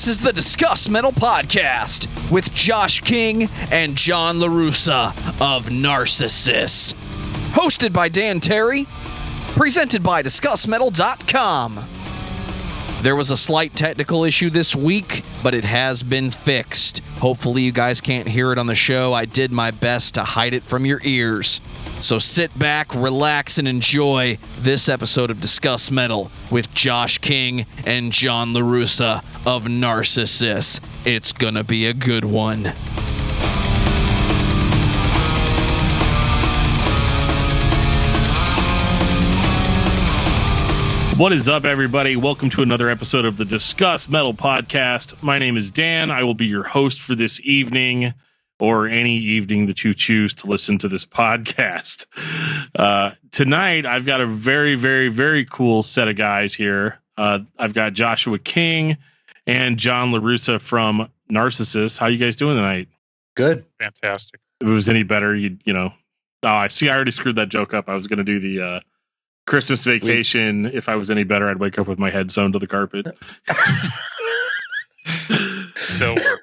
This is the Discuss Metal Podcast with Josh King and John Larussa of Narcissus. Hosted by Dan Terry. Presented by discussmetal.com. There was a slight technical issue this week, but it has been fixed. Hopefully you guys can't hear it on the show. I did my best to hide it from your ears. So sit back, relax, and enjoy this episode of Discuss Metal with Josh King and John Larussa of Narcissus. It's gonna be a good one. What is up, everybody? Welcome to another episode of the Discuss Metal Podcast. My name is Dan. I will be your host for this evening, or any evening that you choose to listen to this podcast. Tonight, I've got a very, very, very cool set of guys here. I've got Joshua King and John Larussa from Narcissus. How you guys doing tonight? Good. Fantastic. If it was any better, you know. Oh, I see. I already screwed that joke up. I was going to do the Christmas vacation. If I was any better, I'd wake up with my head sewn to the carpet. Still work.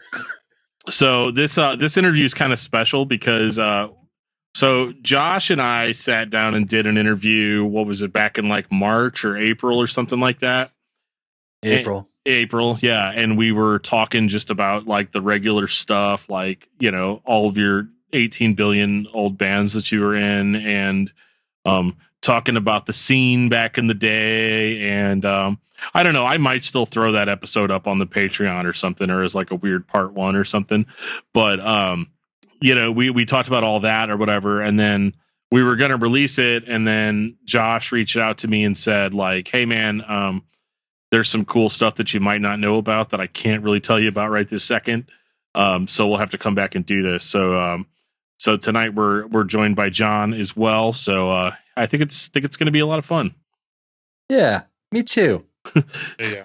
So this interview is kind of special because so Josh and I sat down and did an interview. What was it, back in like March or April or something like that? April, yeah. And we were talking just about like the regular stuff, like, you know, all of your 18 billion old bands that you were in, and talking about the scene back in the day. And I don't know, I might still throw that episode up on the Patreon or something, or as like a weird part one or something. But you know, we talked about all that or whatever, and then we were going to release it, and then Josh reached out to me and said like, hey man, there's some cool stuff that you might not know about that I can't really tell you about right this second. So we'll have to come back and do this. So tonight we're joined by John as well. So I think it's going to be a lot of fun. Yeah, me too. Yeah.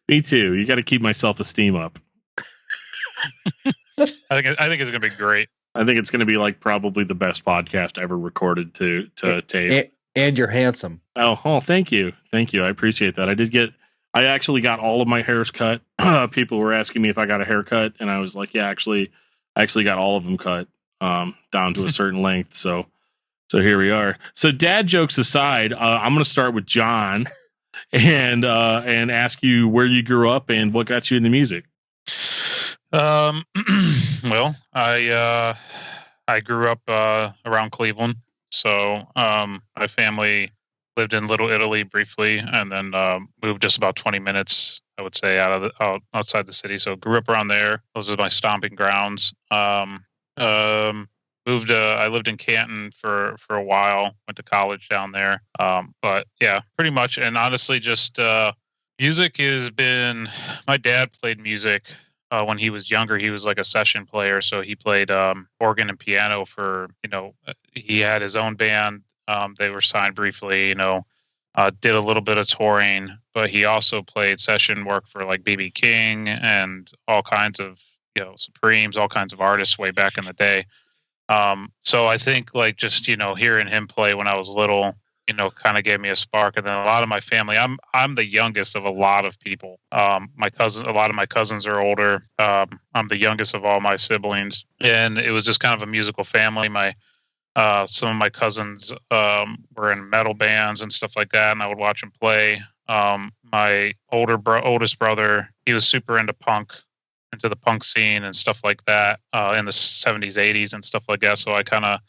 Me too. You got to keep my self-esteem up. I think it's gonna be great. I think it's going to be like probably the best podcast ever recorded to tape. And you're handsome. Oh, thank you. I appreciate that. I actually got all of my hairs cut. People were asking me if I got a haircut, and I was like, yeah, I actually got all of them cut down to a certain length. So here we are. So dad jokes aside, I'm going to start with John and ask you where you grew up and what got you into music. Well, I grew up around Cleveland, so my family lived in Little Italy briefly, and then moved just about 20 minutes, I would say, outside the city. So grew up around there. Those are my stomping grounds. I lived in Canton for a while. Went to college down there. But yeah, pretty much. And honestly, just music has been. My dad played music. When he was younger, he was like a session player. So he played organ and piano for, he had his own band. They were signed briefly, did a little bit of touring, but he also played session work for like B.B. King and all kinds of, Supremes, all kinds of artists way back in the day. So I think like just, hearing him play when I was little, kind of gave me a spark. And then a lot of my family, I'm the youngest of a lot of people. A lot of my cousins are older. I'm the youngest of all my siblings, and it was just kind of a musical family. Some of my cousins were in metal bands and stuff like that, and I would watch them play. My oldest brother, he was super into the punk scene and stuff like that in the 70s, 80s and stuff like that. So I kind of,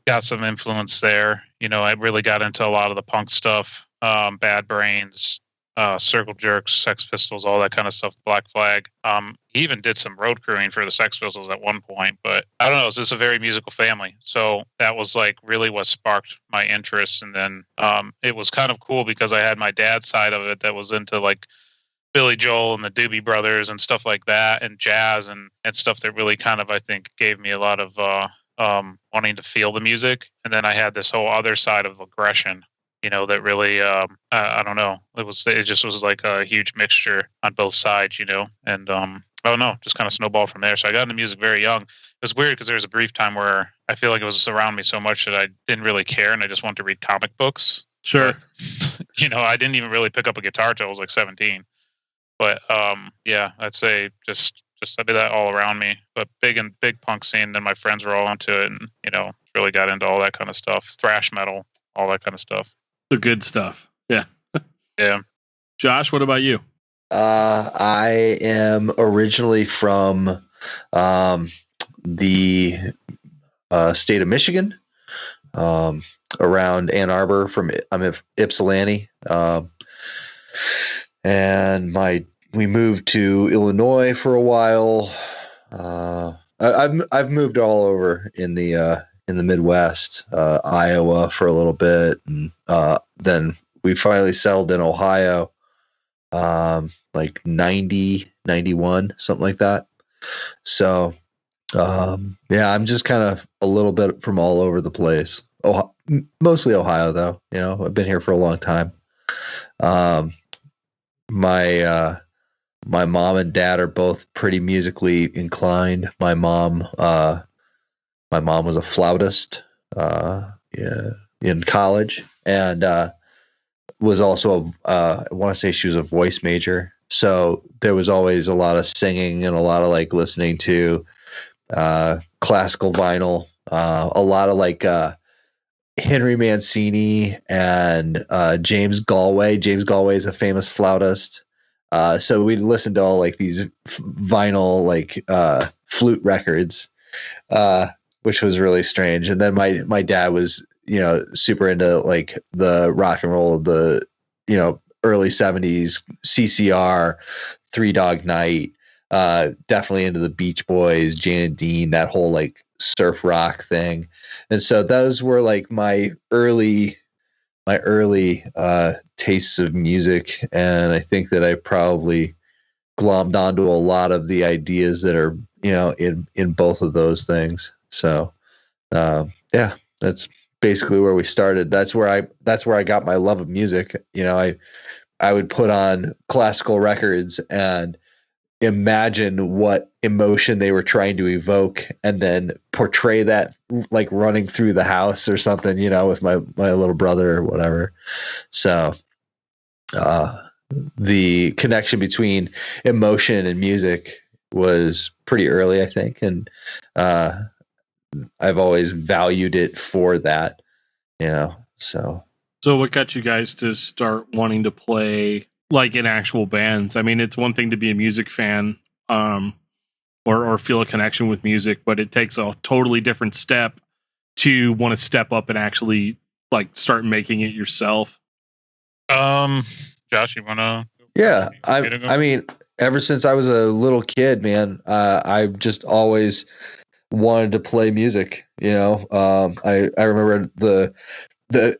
got some influence there. I really got into a lot of the punk stuff, Bad Brains, Circle Jerks, Sex Pistols, all that kind of stuff, Black Flag. He even did some road crewing for the Sex Pistols at one point, but I don't know, it's just a very musical family. So that was like really what sparked my interest. And then it was kind of cool because I had my dad's side of it that was into like Billy Joel and the Doobie Brothers and stuff like that, and jazz and stuff that really kind of, I think, gave me a lot of wanting to feel the music. And then I had this whole other side of aggression, that really, I don't know, it just was like a huge mixture on both sides, and I don't know, just kind of snowballed from there. So I got into music very young. It was weird because there was a brief time where I feel like it was around me so much that I didn't really care, and I just wanted to read comic books. Sure. But, I didn't even really pick up a guitar till I was like 17. But yeah, I'd say just I did that all around me. But big punk scene. Then my friends were all into it, and really got into all that kind of stuff, thrash metal, all that kind of stuff. The good stuff. Yeah. Yeah. Josh, what about you? I am originally from the state of Michigan, around Ann Arbor. I'm in Ypsilanti, and we moved to Illinois for a while. I've moved all over in the Midwest, Iowa for a little bit, and then we finally settled in Ohio, like 90, 91, something like that. So, yeah, I'm just kind of a little bit from all over the place. Mostly Ohio, though. I've been here for a long time. My mom and dad are both pretty musically inclined. My mom was a flautist, yeah, in college, and was also I want to say she was a voice major. So there was always a lot of singing and a lot of like listening to classical vinyl, a lot of like Henry Mancini and James Galway. James Galway is a famous flautist. So we'd listen to all like these vinyl like flute records, which was really strange. And then my dad was super into like the rock and roll of the early 70s, CCR, Three Dog Night, definitely into the Beach Boys, Jane and Dean, that whole like surf rock thing. And so those were like my early tastes of music, and I think that I probably glommed onto a lot of the ideas that are in both of those things. So yeah, that's basically where we started. That's where I got my love of music. I would put on classical records and imagine what emotion they were trying to evoke, and then portray that like running through the house or something, with my little brother or whatever. So the connection between emotion and music was pretty early, I think, and I've always valued it for that. So what got you guys to start wanting to play like in actual bands? I mean, it's one thing to be a music fan, or feel a connection with music, but it takes a totally different step to want to step up and actually like start making it yourself. Josh, you wanna? Yeah, I mean, ever since I was a little kid, man, I've just always wanted to play music. I remember the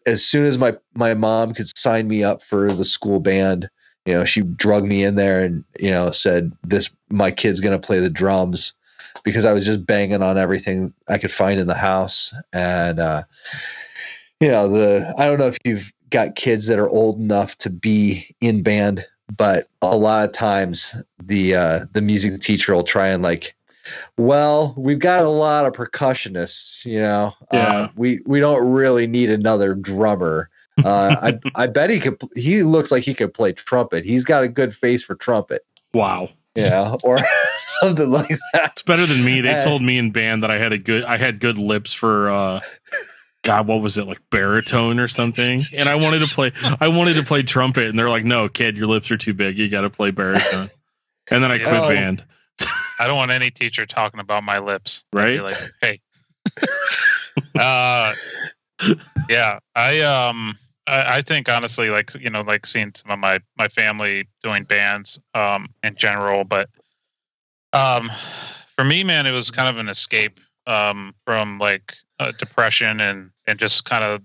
as soon as my mom could sign me up for the school band, she drug me in there and said, my kid's gonna play the drums, because I was just banging on everything I could find in the house. And I don't know if you've got kids that are old enough to be in band, but a lot of times the music teacher will try and like, well, we've got a lot of percussionists, Yeah. We don't really need another drummer. I bet he looks like he could play trumpet. He's got a good face for trumpet. Wow. Yeah, or something like that. It's better than me. They told me in band that I had good lips for God, what was it, like baritone or something? And I wanted to play trumpet, and they're like, "No, kid, your lips are too big. You got to play baritone." And then I quit band. I don't want any teacher talking about my lips. Right? I'd be like, hey. Yeah, I think honestly, like like seeing some of my family doing bands in general, but for me, man, it was kind of an escape from like depression and just kind of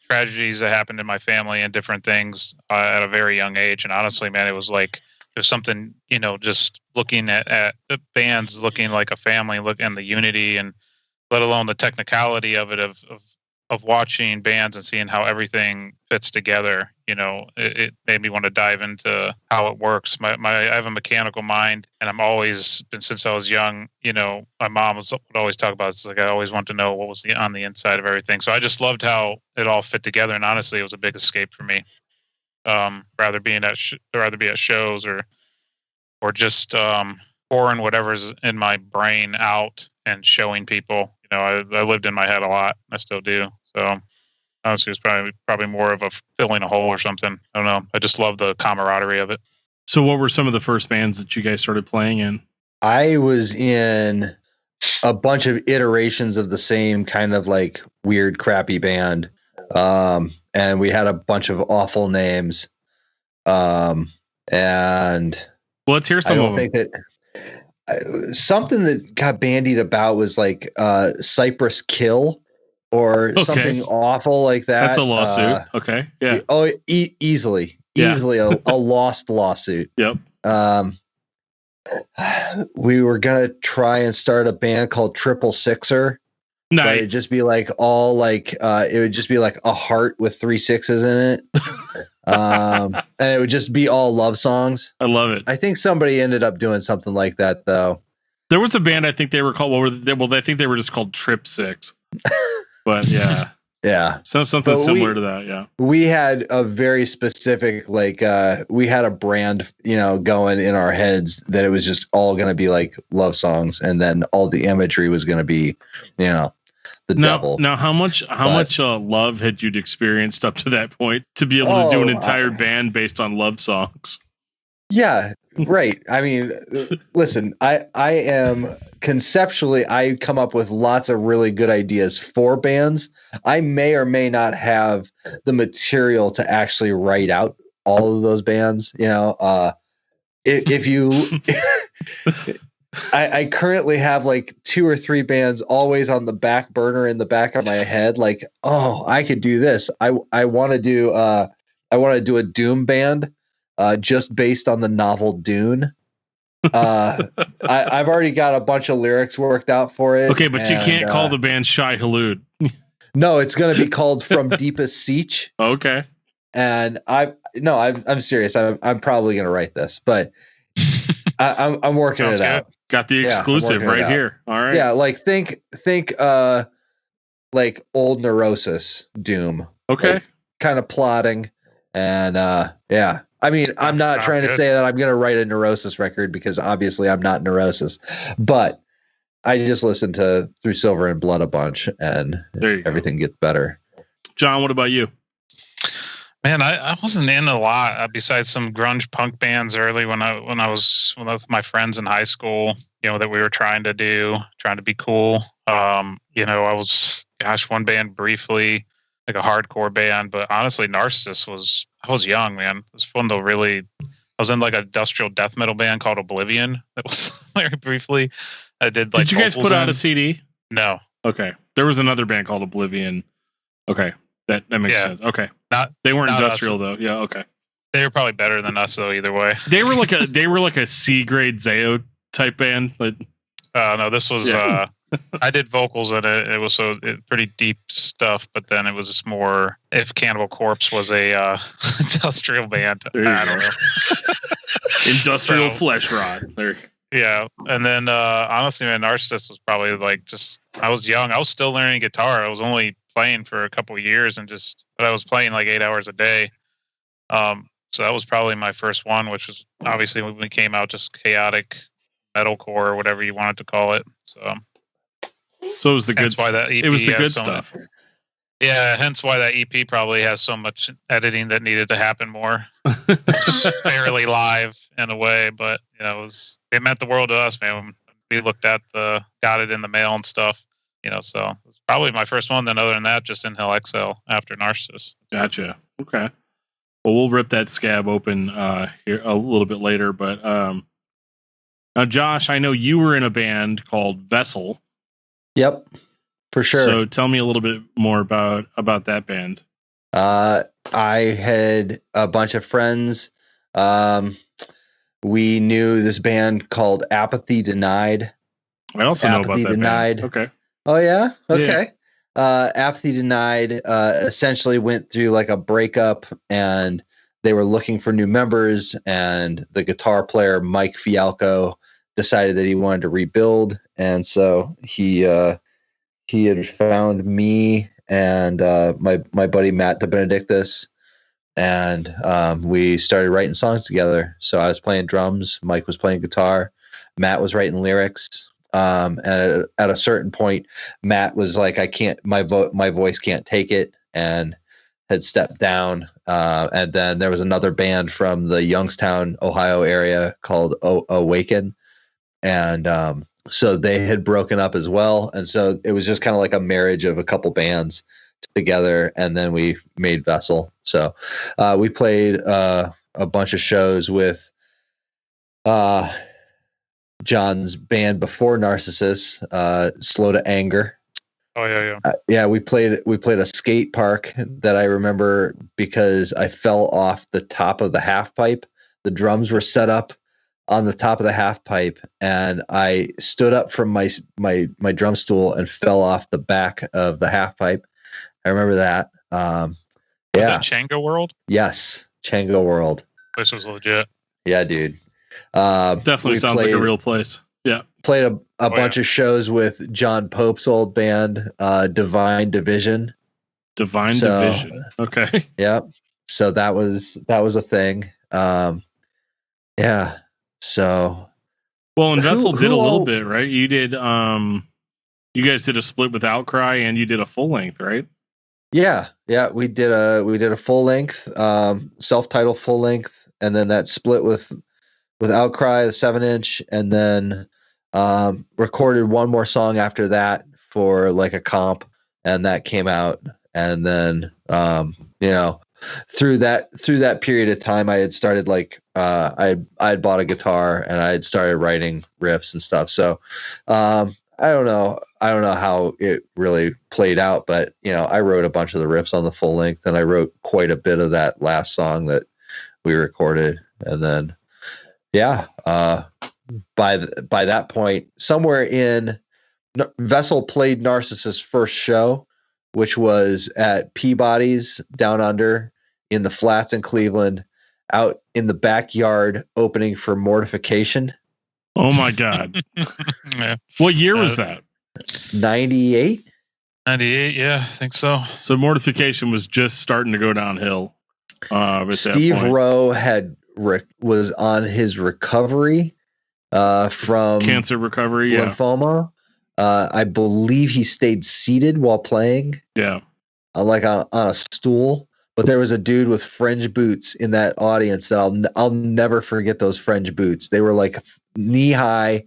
tragedies that happened in my family and different things at a very young age. And honestly, man, it was like there's something just looking at the bands, looking like a family, look and the unity, and let alone the technicality of it of watching bands and seeing how everything fits together. It made me want to dive into how it works. I have a mechanical mind, and I'm always been since I was young. My mom would always talk about it. It's like I always want to know what was on the inside of everything. So I just loved how it all fit together, and honestly, it was a big escape for me. Rather be at shows or or just pouring whatever's in my brain out and showing people. I lived in my head a lot. I still do. So honestly, it's probably more of a filling a hole or something. I don't know. I just love the camaraderie of it. So what were some of the first bands that you guys started playing in? I was in a bunch of iterations of the same kind of like weird, crappy band. And we had a bunch of awful names. And well, let's hear some of them. I think that something that got bandied about was like Cypress Kill or something awful like that. That's a lawsuit. Okay. Yeah. Easily a lost lawsuit. Yep. We were gonna try and start a band called Triple Sixer. Nice. But it'd just be like all like it would just be like a heart with 3 6s in it. And it would just be all love songs. I love it. I think somebody ended up doing something like that though. There was a band, I think they were called, I think they were just called Trip Six. But yeah. Yeah. Something similar to that. Yeah. We had a very specific, like, we had a brand, going in our heads that it was just all going to be like love songs. And then all the imagery was going to be, the devil. Now, how much love had you experienced up to that point to be able to do an entire band based on love songs? Yeah, right. I mean, listen, I am conceptually, I come up with lots of really good ideas for bands. I may or may not have the material to actually write out all of those bands. If you, I currently have like 2 or 3 bands always on the back burner in the back of my head. Like, oh, I could do this. I want to do a Doom band. Just based on the novel Dune. I've already got a bunch of lyrics worked out for it. Okay, but you can't call the band Shai Hulud. No, it's going to be called From Deepest Siege. Okay. And I'm serious. I'm probably going to write this, but I'm working it out. Got the exclusive right here. All right. Yeah, like think like old Neurosis Doom. Okay. Like, kind of plotting and yeah. I mean, I'm not trying to say that I'm going to write a Neurosis record because obviously I'm not Neurosis, but I just listened to Through Silver and Blood a bunch and everything gets better. John, what about you? Man, I wasn't in a lot besides some grunge punk bands early when I was with my friends in high school, that we were trying to be cool. I was, one band briefly, like a hardcore band, but honestly, Narcissus I was young, man. It was fun to I was in like a industrial death metal band called Oblivion. That was very briefly. I did like. Did you guys put out a CD? No. Okay. There was another band called Oblivion. Okay. That makes sense. Okay. They weren't industrial though. Yeah, okay. They were probably better than us though, either way. They were like a C grade Zao type band, but no, this was I did vocals in it. It was pretty deep stuff, but then it was more if Cannibal Corpse was a industrial band. I don't know. Industrial flesh rot. There. Yeah. And then honestly, man, Narcissus was probably like I was young. I was still learning guitar. I was only playing for a couple of years but I was playing like 8 hours a day. So that was probably my first one, which was obviously when we came out just chaotic metalcore or whatever you wanted to call it. So it was the good stuff. It was the good stuff. Yeah, hence why that EP probably has so much editing that needed to happen more. Fairly live in a way, but it meant the world to us, man. When we looked at got it in the mail and stuff, so it's probably my first one. Then other than that, just Inhale Exhale after Narcissus. Gotcha. Okay. Well, we'll rip that scab open here a little bit later, but now, Josh, I know you were in a band called Vessel. Yep, for sure. So tell me a little bit more about that band. I had a bunch of friends. We knew this band called Apathy Denied. I also know about that band. Okay. Oh, yeah? Okay. Yeah. Apathy Denied essentially went through like a breakup and they were looking for new members, and the guitar player, Mike Fialco, decided that he wanted to rebuild. And so he had found me and my buddy Matt DeBenedictus, and we started writing songs together. So I was playing drums, Mike was playing guitar, Matt was writing lyrics. And at a certain point, Matt was like, "I can't, my voice can't take it," and had stepped down. And then there was another band from the Youngstown, Ohio area called Awaken, and so they had broken up as well. And so it was just kind of like a marriage of a couple bands together, and then we made Vessel. So we played a bunch of shows with John's band before Narcissus, Slow to Anger. Oh yeah. Yeah, we played a skate park that I remember because I fell off the top of the half pipe. The drums were set up on the top of the half pipe, and I stood up from my drum stool and fell off the back of the half pipe. I remember that. Was that Chango World? Yes, Chango World. Place was legit. Yeah, dude. Definitely sounds like a real place. Yeah. Played a bunch of shows with John Pope's old band, Divine Division. Division. Okay. Yep. So that was a thing. Yeah. So. Well, and Vessel did a little bit, right? You did. You guys did a split with Outcry, and you did a full length, right? Yeah. We did a full length, self-titled full length, and then that split with Outcry, the 7-inch, and then recorded one more song after that for like a comp, and that came out. And then through that period of time, I had started like I had bought a guitar and I had started writing riffs and stuff. So I don't know how it really played out, but I wrote a bunch of the riffs on the full length, and I wrote quite a bit of that last song that we recorded. And then by that point, somewhere in Vessel played Narcissus' first show, which was at Peabody's Down Under in the flats in Cleveland, out in the backyard opening for Mortification. Oh my God. Yeah. What year was that? 98? 98, yeah, I think so. So Mortification was just starting to go downhill. Steve Rowe was on his recovery from cancer recovery, lymphoma. I believe he stayed seated while playing. Yeah, like on a stool. But there was a dude with fringe boots in that audience that I'll never forget those fringe boots. They were like knee-high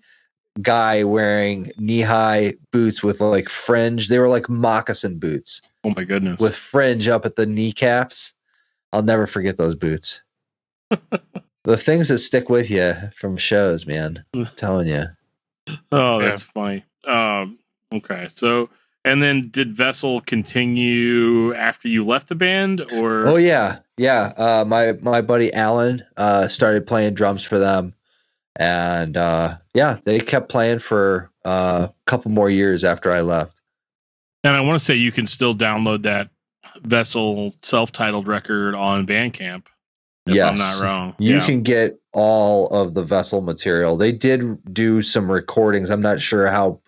guy wearing knee-high boots with like fringe. They were like moccasin boots. Oh my goodness. With fringe up at the kneecaps. I'll never forget those boots. The things that stick with you from shows, man. I'm telling you. Oh, that's funny. Okay. So, and then did Vessel continue after you left the band, or? Oh yeah. My buddy Alan started playing drums for them, and they kept playing for a couple more years after I left. And I want to say you can still download that Vessel self-titled record on Bandcamp. If I'm not wrong. You can get all of the Vessel material. They did do some recordings. I'm not sure how,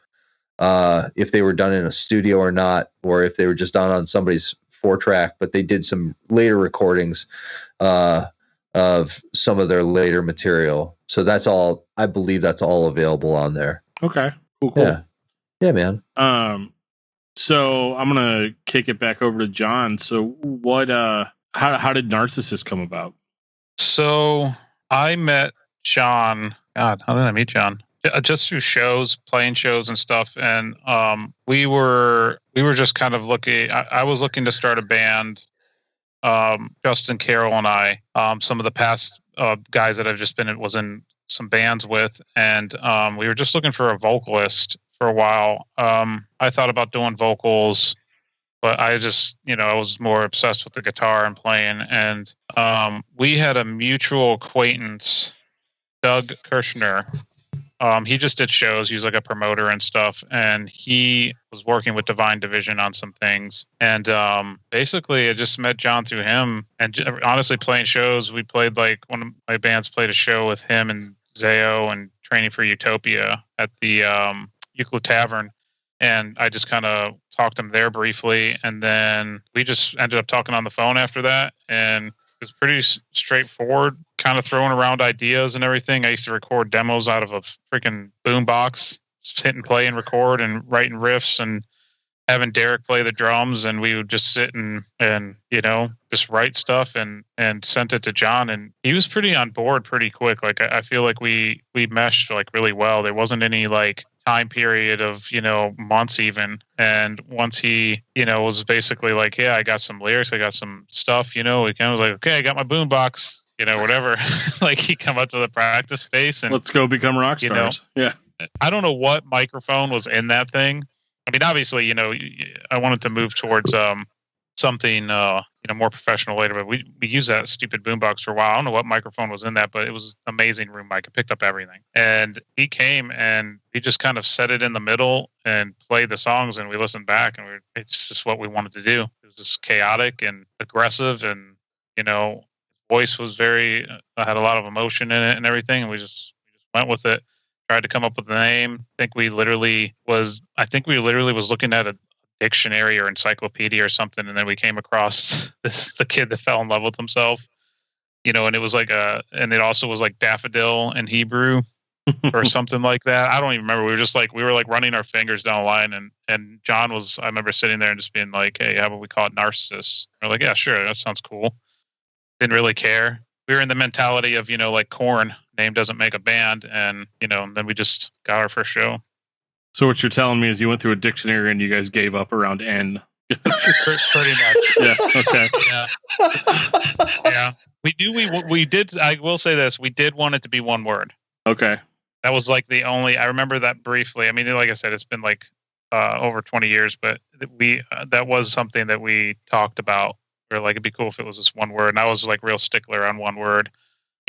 if they were done in a studio or not, or if they were just done on somebody's 4-track, but they did some later recordings of some of their later material. So that's all, I believe that's all available on there. Okay. Cool. Yeah, man. So I'm going to kick it back over to John. So what, how did Narcissus come about? So I met John. God, how did I meet John? Just through shows, playing shows and stuff. And we were just kind of looking. I was looking to start a band. Justin Carroll and I, some of the past guys that I've just was in some bands with, and we were just looking for a vocalist for a while. I thought about doing vocals, but I just, I was more obsessed with the guitar and playing. And we had a mutual acquaintance, Doug Kirshner. He just did shows. He's like a promoter and stuff. And he was working with Divine Division on some things. And basically, I just met John through him. And honestly, playing shows, we played like one of my bands played a show with him and Zayo and Training for Utopia at the Euclid Tavern. And I just kind of talked to him there briefly. And then we just ended up talking on the phone after that. And was pretty straightforward, kind of throwing around ideas and everything. I used to record demos out of a freaking boombox, just hit and play and record and writing riffs and having Derek play the drums, and we would just sit and just write stuff and sent it to John, and he was pretty on board pretty quick. Like I feel like we meshed like really well. There wasn't any like time period of months even, and once he was basically like, yeah, I got some lyrics, I got some stuff, he kind of was like, okay, I got my boombox, whatever. Like he come up to the practice space and let's go become rock stars. Yeah, I don't know what microphone was in that thing. I mean, obviously, I wanted to move towards something more professional later, but we used that stupid boombox for a while. I don't know what microphone was in that, but it was an amazing room mic. It picked up everything. And he came and he just kind of set it in the middle and played the songs, and we listened back, and it's just what we wanted to do. It was just chaotic and aggressive, and voice was had a lot of emotion in it and everything, and we just went with it. Tried to come up with a name. I think we literally was looking at a dictionary or encyclopedia or something, and then we came across the kid that fell in love with himself, and it was like and it also was like daffodil in Hebrew or something like that. I don't even remember. We were running our fingers down the line, and John was, I remember sitting there and just being like, hey, how about we call it Narcissus? We're like, yeah, sure, that sounds cool. Didn't really care. We were in the mentality of, like Korn, name doesn't make a band, and then we just got our first show. So what you're telling me is you went through a dictionary and you guys gave up around N. Pretty much. Yeah. Okay. Yeah. Yeah. We did. I will say this: we did want it to be one word. Okay. That was like the only. I remember that briefly. I mean, like I said, it's been like over 20 years, but that was something that we talked about. We were like, it'd be cool if it was just one word, and I was like real stickler on one word.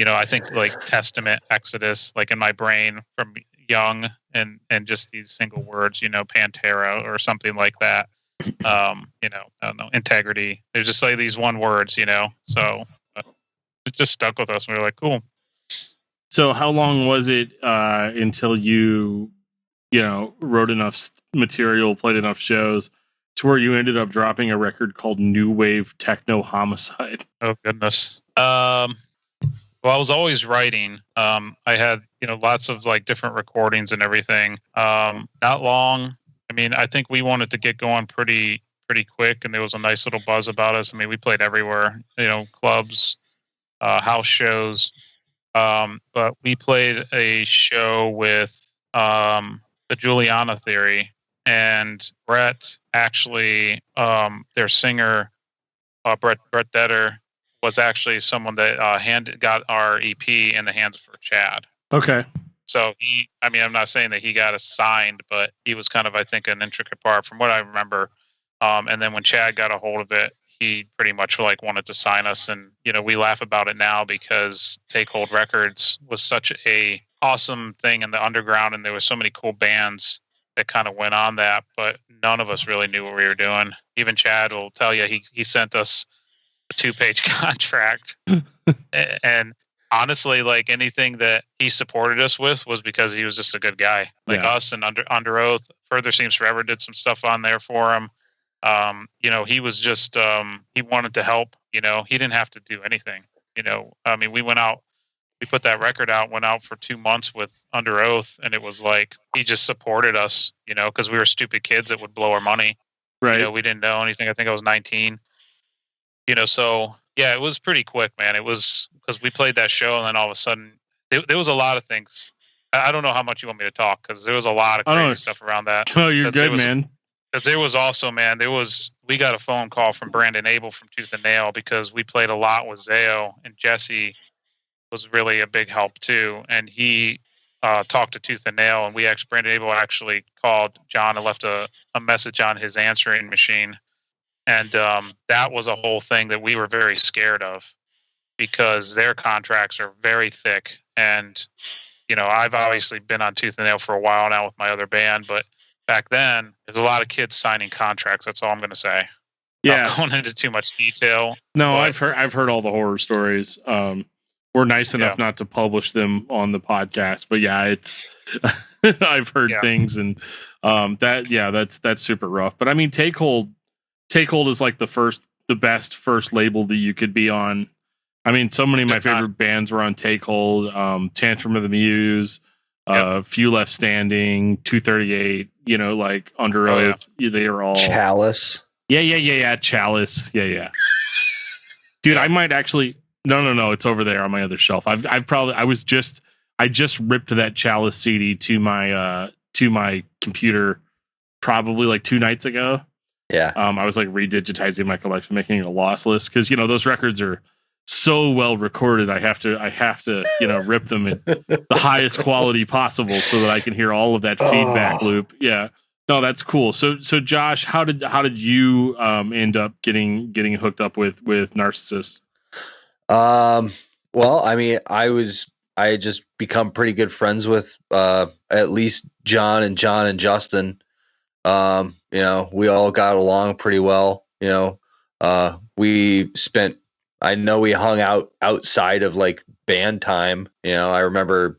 I think like Testament, Exodus, like in my brain from young, and just these single words, Pantera or something like that. I don't know, integrity. There's just like these one words, so it just stuck with us. And we were like, cool. So how long was it until you wrote enough material, played enough shows to where you ended up dropping a record called New Wave Techno Homicide? Oh, goodness. Well, I was always writing. I had, lots of like different recordings and everything. Not long. I mean, I think we wanted to get going pretty quick, and there was a nice little buzz about us. I mean, we played everywhere, clubs, house shows. But we played a show with the Juliana Theory, and Brett actually, their singer, Brett Detter, was actually someone that got our EP in the hands for Chad. Okay. So I'm not saying that he got assigned, but he was kind of, I think, an intricate part from what I remember. And then when Chad got a hold of it, he pretty much like wanted to sign us. And, we laugh about it now because Take Hold Records was such a awesome thing in the underground. And there were so many cool bands that kind of went on that, but none of us really knew what we were doing. Even Chad will tell you, he sent us a 2-page contract. And honestly, like anything that he supported us with was because he was just a good guy. Like us and Under Oath, Further Seems Forever did some stuff on there for him. He was just, he wanted to help, he didn't have to do anything, we went out, we put that record out, went out for 2 months with Under Oath, and it was like, he just supported us, cause we were stupid kids that would blow our money. Right. We didn't know anything. I think I was 19, so yeah, it was pretty quick, man. It was because we played that show, and then all of a sudden there was a lot of things. I don't know how much you want me to talk, because there was a lot of crazy stuff around that. Oh, you're good, man. Because there was also, man, we got a phone call from Brandon Abel from Tooth and Nail, because we played a lot with Zayo, and Jesse was really a big help too. And he talked to Tooth and Nail, and Brandon Abel actually called John and left a message on his answering machine. And that was a whole thing that we were very scared of, because their contracts are very thick. And, I've obviously been on Tooth and Nail for a while now with my other band, but back then there's a lot of kids signing contracts. That's all I'm going to say. Yeah. Not going into too much detail. No, I've heard all the horror stories. We're nice enough not to publish them on the podcast, but yeah, it's, I've heard things, and that's super rough. But I mean, Take Hold is like the best first label that you could be on. I mean, so many of my Good time. favorite bands were on Take Hold, Tantrum of the Muse, Few Left Standing, 238, like Under Oh, yeah. Oath. They are all Chalice. Yeah. Chalice. Yeah. Dude, I might actually. No. It's over there on my other shelf. I just ripped that Chalice CD to my computer probably like 2 nights ago. Yeah. I was like redigitizing my collection, making a loss list because those records are so well recorded. I have to rip them at the highest quality possible so that I can hear all of that feedback loop. Yeah. No, that's cool. So Josh, how did you end up getting hooked up with Narcissus? Well, I mean, I had just become pretty good friends with at least John and Justin. We all got along pretty well. I know we hung out outside of like band time. I remember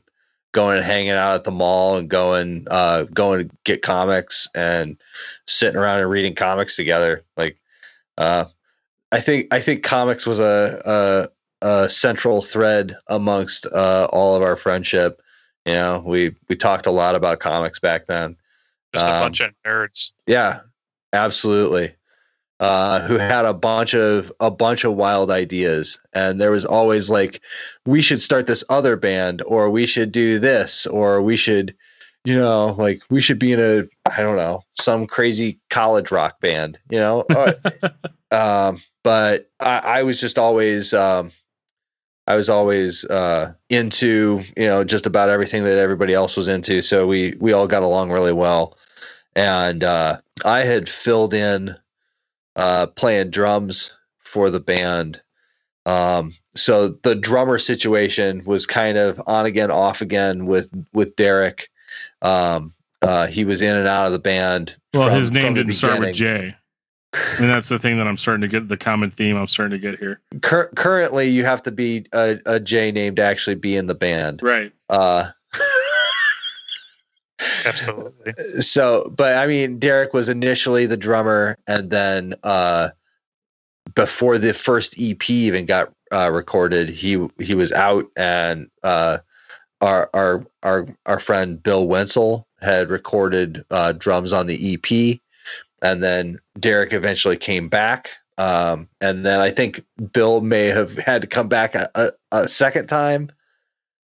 going and hanging out at the mall and going to get comics and sitting around and reading comics together. Like, I think comics was a central thread amongst all of our friendship. We talked a lot about comics back then. Just a bunch of nerds. Yeah, absolutely. Who had a bunch of wild ideas, and there was always like, we should start this other band, or we should do this, or we should, like we should be in some crazy college rock band, but I was just always into just about everything that everybody else was into, so we all got along really well. And I had filled in playing drums for the band. So the drummer situation was kind of on again, off again with Derek. He was in and out of the band. Well, his name didn't start with J. And that's the thing that I'm starting to get, the common theme I'm starting to get here. Currently, you have to be a J name to actually be in the band. Right. Absolutely. So, but I mean, Derek was initially the drummer, and then before the first EP even got recorded, he was out, and our friend Bill Wenzel had recorded drums on the EP, and then Derek eventually came back, and then I think Bill may have had to come back a second time,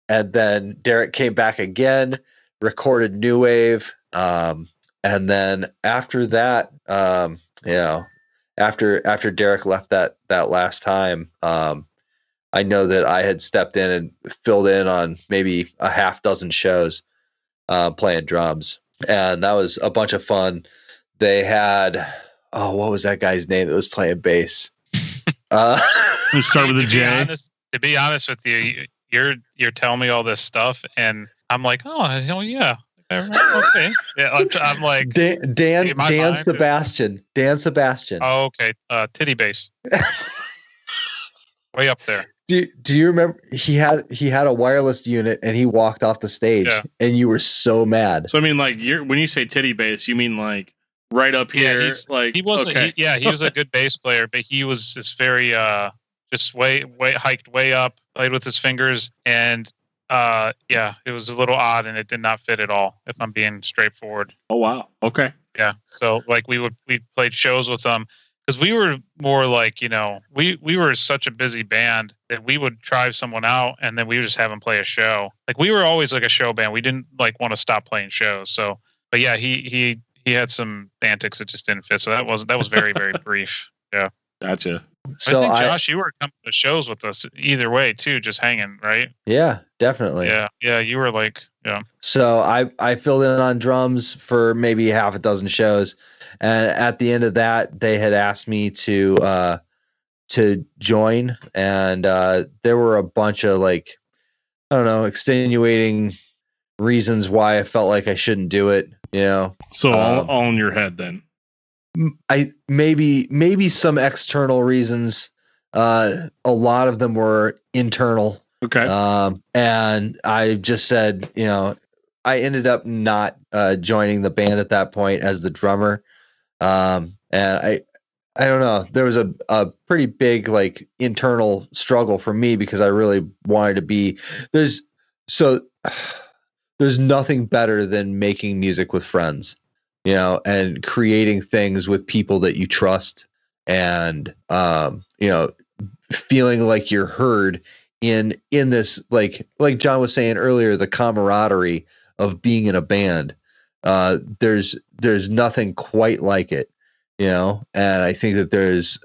and then Derek came back again, recorded New Wave, and then after that, after Derek left that last time, I know that I had stepped in and filled in on maybe a half dozen shows playing drums, and that was a bunch of fun. They had, what was that guy's name that was playing bass? We start with a J. To be honest with you, you're telling me all this stuff, and I'm like, oh hell yeah, okay, yeah. I'm like Dan Sebastian. Dan Sebastian. Oh, okay. Titty bass. Way up there. Do you remember he had a wireless unit and he walked off the stage, and you were so mad. So I mean, like, when you say titty bass, you mean like right up here? Like, he wasn't. Okay. He was a good bass player, but he was this very just way hiked way up, played with his fingers, and it was a little odd, and it did not fit at all, if I'm being straightforward. Oh wow. Okay. Yeah. So like we played shows with them, because we were more like, we were such a busy band that we would drive someone out and then we would just have them play a show. Like, we were always like a show band. We didn't like want to stop playing shows. So, but yeah, he had some antics that just didn't fit. So that was very, very brief. Yeah. Gotcha. So I think, Josh, you were coming to shows with us either way too, just hanging, right? Yeah, definitely. Yeah. You were like, yeah. So I filled in on drums for maybe half a dozen shows, and at the end of that, they had asked me to join, and there were a bunch of, like, I don't know, extenuating reasons why I felt like I shouldn't do it. So all in your head then. I maybe some external reasons. A lot of them were internal. Okay. And I just said, I ended up not joining the band at that point as the drummer. And I don't know. There was a pretty big like internal struggle for me because I really wanted to be there's so there's nothing better than making music with friends, and creating things with people that you trust and feeling like you're heard in this like John was saying earlier, the camaraderie of being in a band. There's nothing quite like it. And I think that there's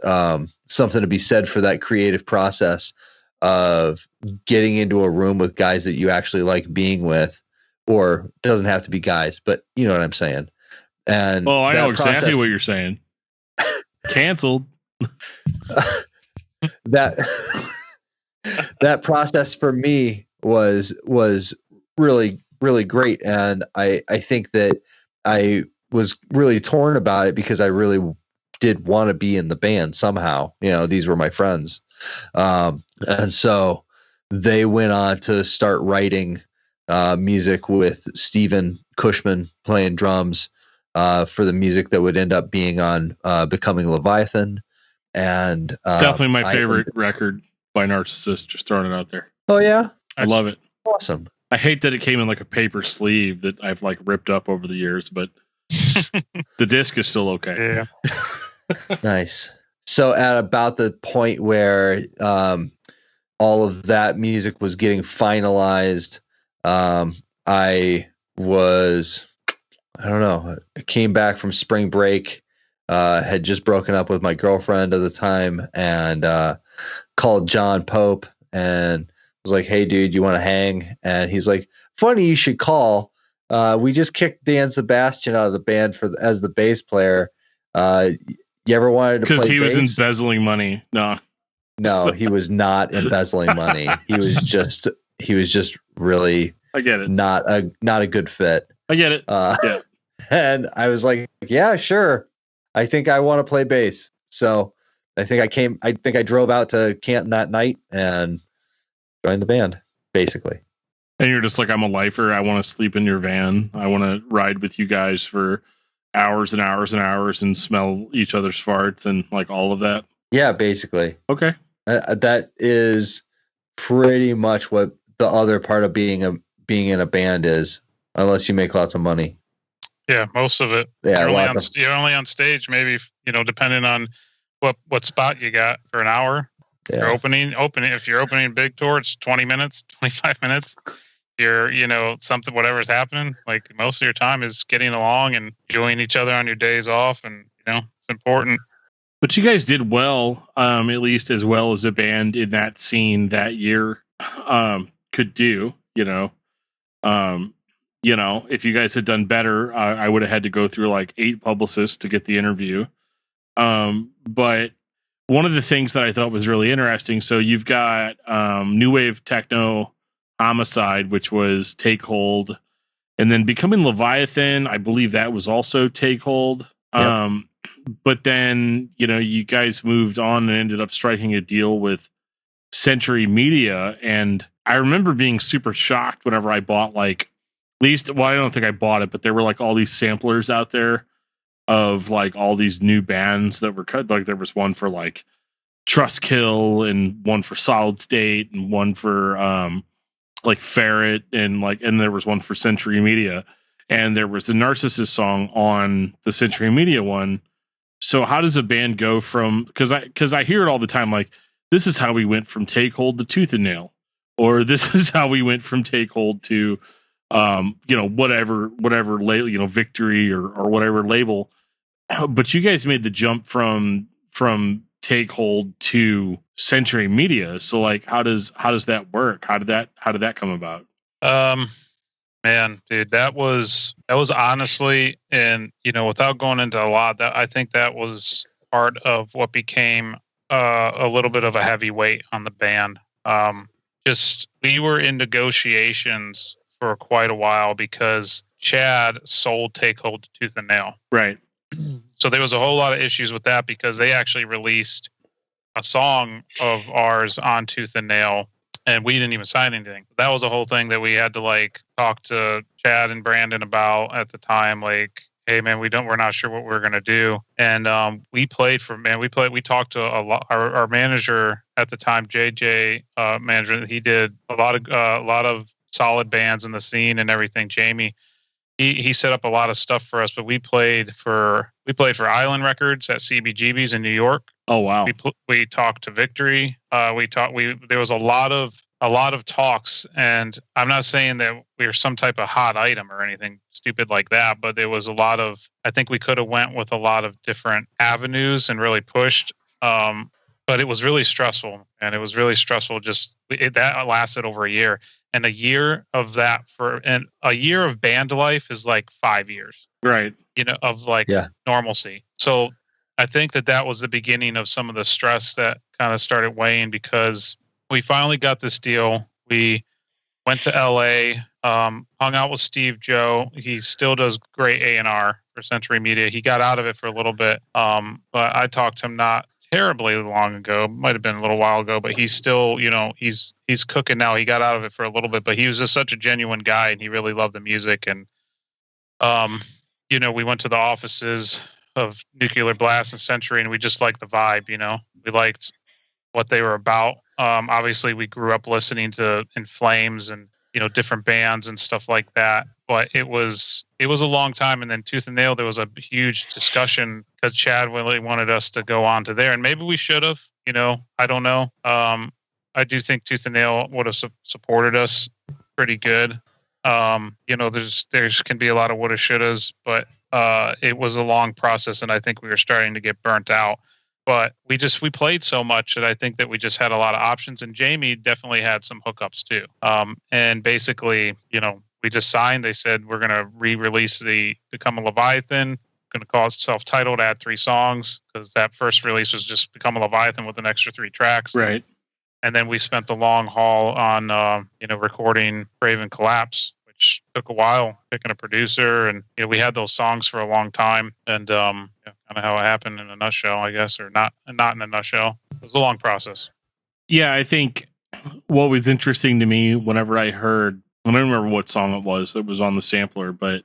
something to be said for that creative process of getting into a room with guys that you actually like being with, or it doesn't have to be guys, but you know what I'm saying. And I know exactly what you're saying. Canceled. that that process for me was really, really great. And I think that I was really torn about it because I really did want to be in the band somehow. These were my friends. And so they went on to start writing music with Steven Cushman playing drums for the music that would end up being on Becoming Leviathan. And definitely my favorite record by Narcissus, just throwing it out there. Oh, yeah? I love it. Awesome. I hate that it came in like a paper sleeve that I've like ripped up over the years, but the disc is still okay. Yeah. Nice. So at about the point where all of that music was getting finalized, I don't know, I came back from spring break, had just broken up with my girlfriend at the time, and called John Pope and was like, "Hey, dude, you want to hang?" And he's like, "Funny you should call. We just kicked Dan Sebastian out of the band as the bass player. You ever wanted to play bass?" Because he was embezzling money. No, he was not embezzling money. He was just really, I get it, not a good fit. I get it. Yeah. And I was like, "Yeah, sure. I think I want to play bass." So I think I drove out to Canton that night and joined the band, basically. And you're just like, "I'm a lifer. I want to sleep in your van. I want to ride with you guys for hours and hours and hours and smell each other's farts and like all of that." Yeah, basically. Okay. That is pretty much what the other part of being in a band is, unless you make lots of money. Yeah, most of it. Yeah, you're only on stage, maybe, depending on what spot you got for an hour. Yeah. You're opening. If you're opening a big tour, it's 20 minutes, 25 minutes. You're, something, whatever's happening. Like most of your time is getting along and enjoying each other on your days off, and it's important. But you guys did well, at least as well as a band in that scene that year could do. If you guys had done better, I would have had to go through like 8 publicists to get the interview. But one of the things that I thought was really interesting, so you've got new wave techno Homicide, which was Take Hold, and then Becoming Leviathan, I believe that was also Take Hold. Yep. But then, you guys moved on and ended up striking a deal with Century Media. And I remember being super shocked whenever I bought I don't think I bought it, but there were like all these samplers out there of like all these new bands that were cut. Like there was one for like Trustkill and one for Solid State and one for like Ferret and there was one for Century Media. And there was the Narcissus song on the Century Media one. So how does a band go from, because I hear it all the time, like, this is how we went from Take Hold to Tooth and Nail, or this is how we went from Take Hold to whatever label, Victory or whatever label. But you guys made the jump from Take Hold to Century Media. So like, how does that work? How did that come about? Man, dude, that was honestly, and without going into a lot, that I think that was part of what became a little bit of a heavy weight on the band. We were in negotiations for quite a while because Chad sold Take Hold to Tooth and Nail. Right. So there was a whole lot of issues with that because they actually released a song of ours on Tooth and Nail, and we didn't even sign anything. That was a whole thing that we had to like talk to Chad and Brandon about at the time. Like, hey man, we're not sure what we're gonna do. And we talked to a lot. Our manager at the time, JJ, manager, he did a lot of solid bands in the scene and everything. Jamie, he set up a lot of stuff for us, but we played for Island Records at CBGB's in New York. Oh wow. We talked to Victory. There was a lot of talks, and I'm not saying that we were some type of hot item or anything stupid like that, but there was a lot of, I think we could have went with a lot of different avenues and really pushed. But it was really stressful, and it was really stressful. That lasted over a year, and a year of that and a year of band life is like 5 years, right? Of normalcy. So I think that was the beginning of some of the stress that kind of started weighing, because we finally got this deal. We went to LA, hung out with Steve Joe. He still does great A&R for Century Media. He got out of it for a little bit, but I talked to him not terribly long ago, might have been a little while ago, but he's still, he's cooking now. He got out of it for a little bit, but he was just such a genuine guy, and he really loved the music. And we went to the offices of Nuclear Blast and Century, and we just liked the vibe. We liked what they were about. Obviously, we grew up listening to In Flames and different bands and stuff like that. But it was a long time. And then Tooth and Nail, there was a huge discussion because Chad really wanted us to go on to there, and maybe we should have. I don't know. I do think Tooth and Nail would have supported us pretty good. There's can be a lot of woulda shouldas, but it was a long process, and I think we were starting to get burnt out. But we played so much that I think that we just had a lot of options, and Jamie definitely had some hookups too. And basically, we just signed. They said, we're going to re-release the Become a Leviathan, going to call it self-titled, add 3 songs, because that first release was just Become a Leviathan with an extra 3 tracks. Right. And then we spent the long haul on, recording Brave and Collapse, which took a while, picking a producer. And, we had those songs for a long time. And kind of how it happened in a nutshell, I guess, or not in a nutshell. It was a long process. Yeah, I think what was interesting to me whenever I heard, I don't remember what song it was that was on the sampler, but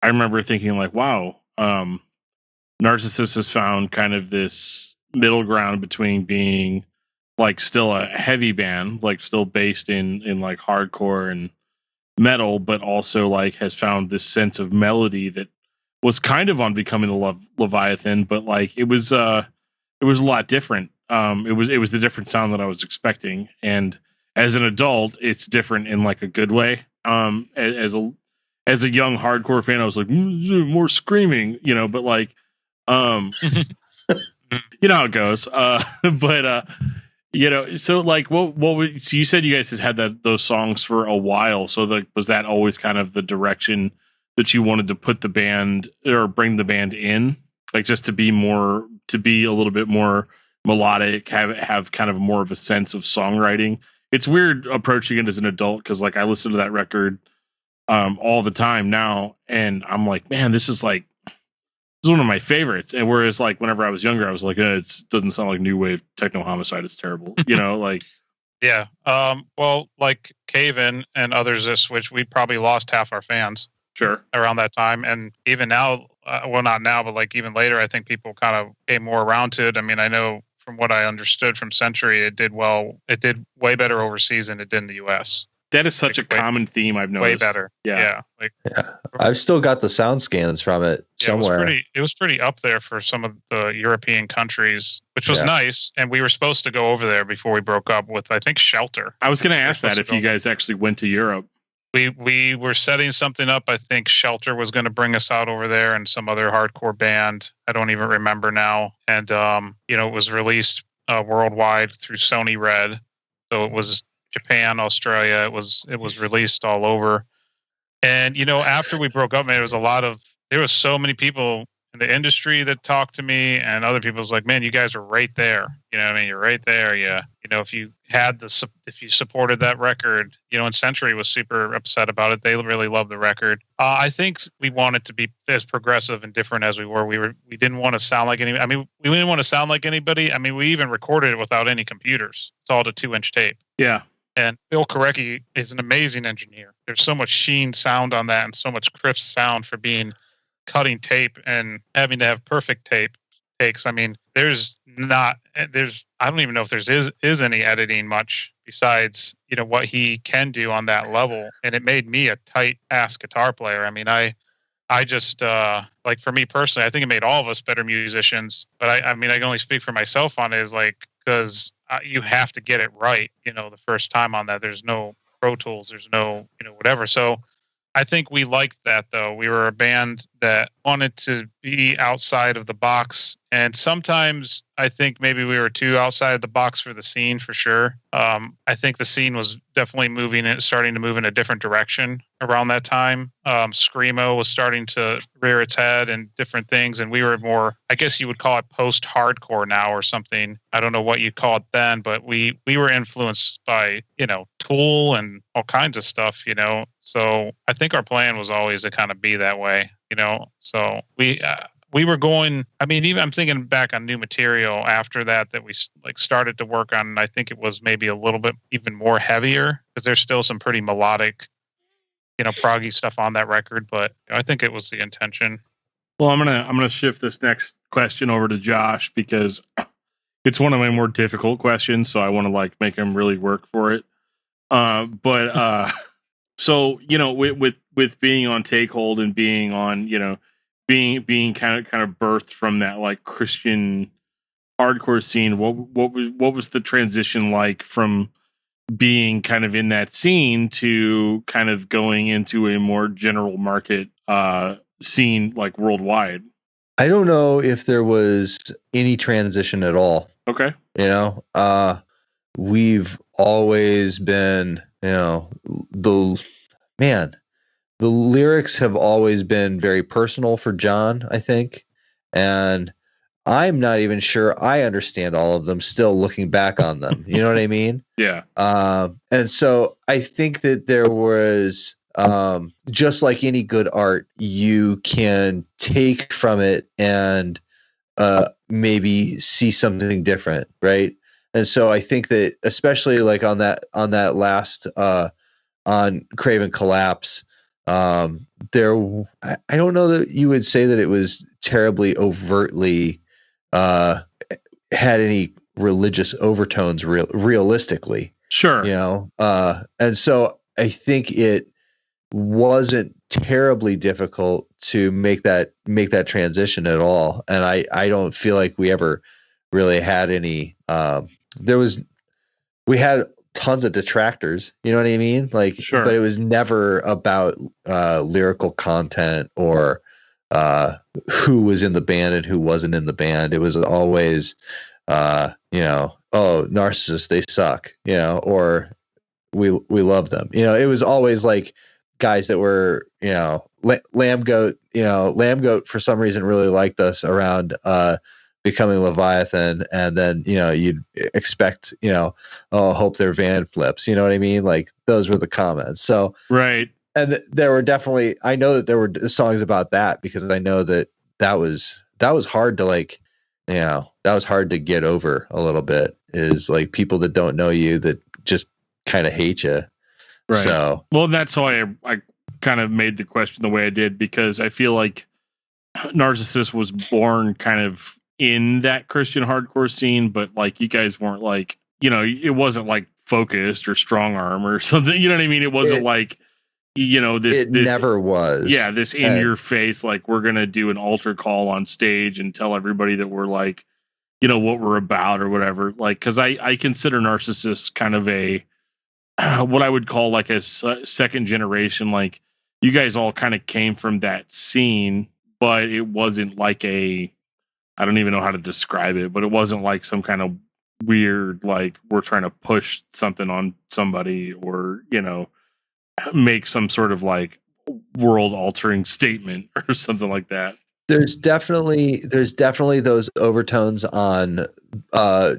I remember thinking like, wow, Narcissus has found kind of this middle ground between being like still a heavy band, like still based in like hardcore and metal, but also like has found this sense of melody that was kind of on Becoming the Leviathan, but like it was a lot different. It was the different sound that I was expecting, and as an adult, it's different in like a good way. As a young hardcore fan, I was like more screaming, but like, you know how it goes. But so like, so you said you guys had those songs for a while. So was that always kind of the direction that you wanted to put the band or bring the band in, like just to be a little bit more melodic, have kind of more of a sense of songwriting? It's weird approaching it as an adult, because like I listen to that record all the time now, and I'm like, man, this is one of my favorites. And whereas like whenever I was younger, I was like, it doesn't sound like new wave techno homicide. It's terrible, like. Yeah. Well, like Cave In and others that switched, we probably lost half our fans. Sure. Around that time, and even now, well, not now, but like even later, I think people kind of came more around to it. I mean, I know from what I understood from Century, it did well. It did way better overseas than it did in the U.S. That is such a common theme I've noticed. Way better. Yeah. I've still got the sound scans from it somewhere. It was pretty up there for some of the European countries, which was nice. And we were supposed to go over there before we broke up with, I think, Shelter. I was going to ask that if you guys actually went to Europe. We were setting something up. I think Shelter was going to bring us out over there, and some other hardcore band. I don't even remember now. And it was released worldwide through Sony Red, so it was Japan, Australia. It was released all over. And after we broke up, man, there was so many people in the industry that talked to me, and other people was like, man, you guys are right there. You're right there. Yeah. If you supported that record, and Century was super upset about it. They really loved the record. I think we wanted to be as progressive and different as we were. We didn't want to sound like anybody. I mean, we didn't want to sound like anybody. I mean, we even recorded it without any computers. It's all to 2-inch tape. Yeah. And Bill Korecki is an amazing engineer. There's so much sheen sound on that, and so much crisp sound for being cutting tape and having to have perfect tape takes. I mean, I don't even know if is any editing much besides, what he can do on that level. And it made me a tight ass guitar player. I mean, I just like, for me personally, I think it made all of us better musicians. But I mean, I can only speak for myself on it, is like, because you have to get it right, the first time on that. There's no Pro Tools, there's no, whatever. So I think we liked that, though. We were a band that wanted to be outside of the box. And sometimes I think maybe we were too outside of the box for the scene, for sure. I think the scene was definitely starting to move in a different direction around that time. Screamo was starting to rear its head and different things. And we were more, I guess you would call it post-hardcore now or something. I don't know what you'd call it then, but we were influenced by, Tool and all kinds of stuff, So I think our plan was always to kind of be that way, So we were going, I mean, even I'm thinking back on new material after that we like started to work on. And I think it was maybe a little bit even more heavier, because there's still some pretty melodic, proggy stuff on that record. But I think it was the intention. Well, I'm gonna shift this next question over to Josh, because it's one of my more difficult questions. So I want to like make him really work for it. So with being on Takehold and being on, being kind of birthed from that like Christian hardcore scene, what was the transition like from being kind of in that scene to kind of going into a more general market scene, like worldwide? I don't know if there was any transition at all. Okay. We've always been, the lyrics have always been very personal for John, I think. And I'm not even sure I understand all of them still, looking back on them. You know what I mean? Yeah. And so I think that there was, just like any good art, you can take from it and maybe see something different, right? And so I think that, especially like on that last on Craven Collapse, I don't know that you would say that it was terribly overtly had any religious overtones realistically. Sure. And so I think it wasn't terribly difficult to make that transition at all. And I don't feel like we ever really had any, we had tons of detractors, you know what I mean? Like, sure. But it was never about lyrical content or who was in the band and who wasn't in the band. It was always, oh, Narcissus, they suck, or we love them. It was always like guys that were, Lamb Goat for some reason really liked us around Becoming Leviathan, and then you'd expect hope their van flips, you know what I mean? Like, those were the comments. So right. And there were definitely, I know that there were songs about that, because I know that was hard to like, that was hard to get over a little bit, is like people that don't know you that just kind of hate you. Right. So, well, that's why I kind of made the question the way I did, because I feel like Narcissus was born kind of in that Christian hardcore scene, but like you guys weren't like, it wasn't like Focused or Strong Arm or something. You know what I mean? It wasn't like, this never was. Yeah, this in your face, like, we're gonna do an altar call on stage and tell everybody that we're like, what we're about or whatever. Like, because I consider Narcissus kind of a what I would call like a second generation. Like, you guys all kind of came from that scene, but it wasn't like I don't even know how to describe it, but it wasn't like some kind of weird, like, we're trying to push something on somebody or, make some sort of like world altering statement or something like that. There's definitely those overtones on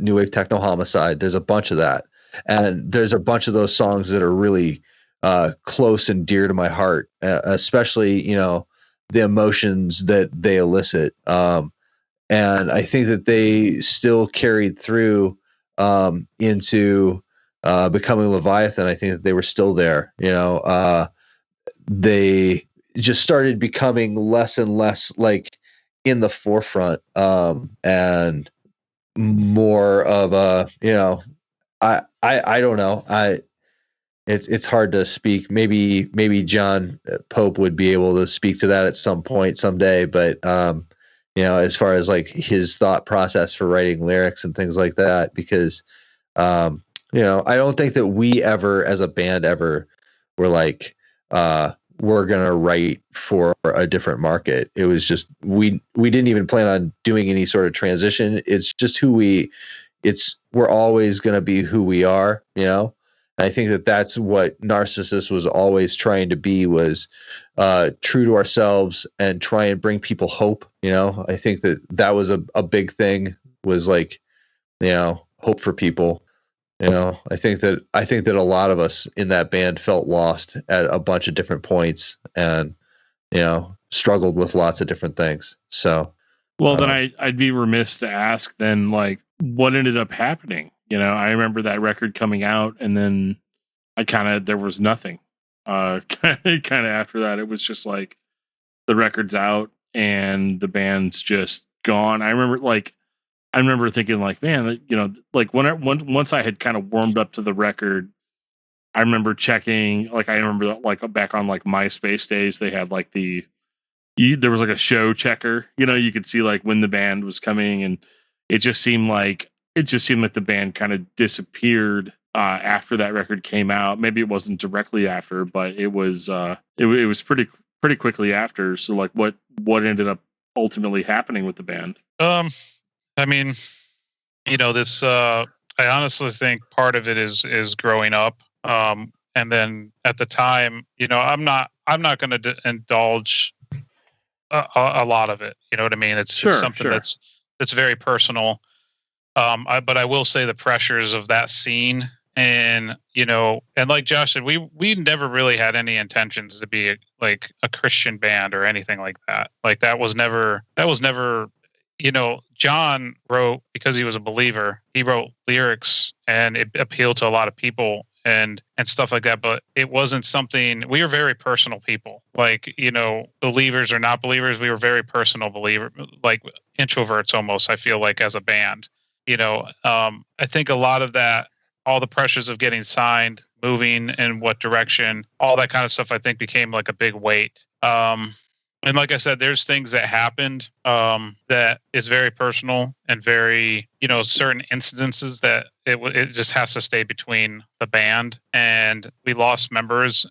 New Wave Techno Homicide. There's a bunch of that. And there's a bunch of those songs that are really close and dear to my heart, especially, the emotions that they elicit. And I think that they still carried through into Becoming Leviathan. I think that they were still there. They just started becoming less and less like in the forefront, and more of a, I don't know. It's hard to speak. Maybe John Pope would be able to speak to that at some point someday. But as far as like his thought process for writing lyrics and things like that, because I don't think that we ever, as a band, ever were like, we're gonna write for a different market. It was just we didn't even plan on doing any sort of transition. It's just we're always gonna be who we are, And I think that that's what Narcissus was always trying to be, was true to ourselves and try and bring people hope. I think that was a big thing, was like, hope for people. I think that a lot of us in that band felt lost at a bunch of different points, and struggled with lots of different things. So, well, then I'd be remiss to ask then, like, what ended up happening. I remember that record coming out, and then there was nothing. Kind of after that, it was just like the record's out and the band's just gone. I remember thinking, like, man, like once I had kind of warmed up to the record, I remember checking, like, I remember like back on like MySpace days, they had like there was like a show checker, you could see like when the band was coming, and it just seemed like the band kind of disappeared after that record came out. Maybe it wasn't directly after, but it was it was pretty quickly after. So like what ended up ultimately happening with the band? I mean, this, I honestly think part of it is growing up. And then at the time, I'm not going to indulge a lot of it. You know what I mean? It's something that's very personal. But I will say the pressures of that scene, and and like Josh said, we never really had any intentions to be like a Christian band or anything like that. Like that was never. John wrote, because he was a believer, he wrote lyrics and it appealed to a lot of people and stuff like that. But it wasn't something, we were very personal people, like, believers or not believers. We were very personal believer, like introverts almost, I feel like, as a band. I think a lot of that, all the pressures of getting signed, moving in what direction, all that kind of stuff, I think became like a big weight. And like I said, there's things that happened that is very personal and very, certain incidences that it just has to stay between the band. And we lost members.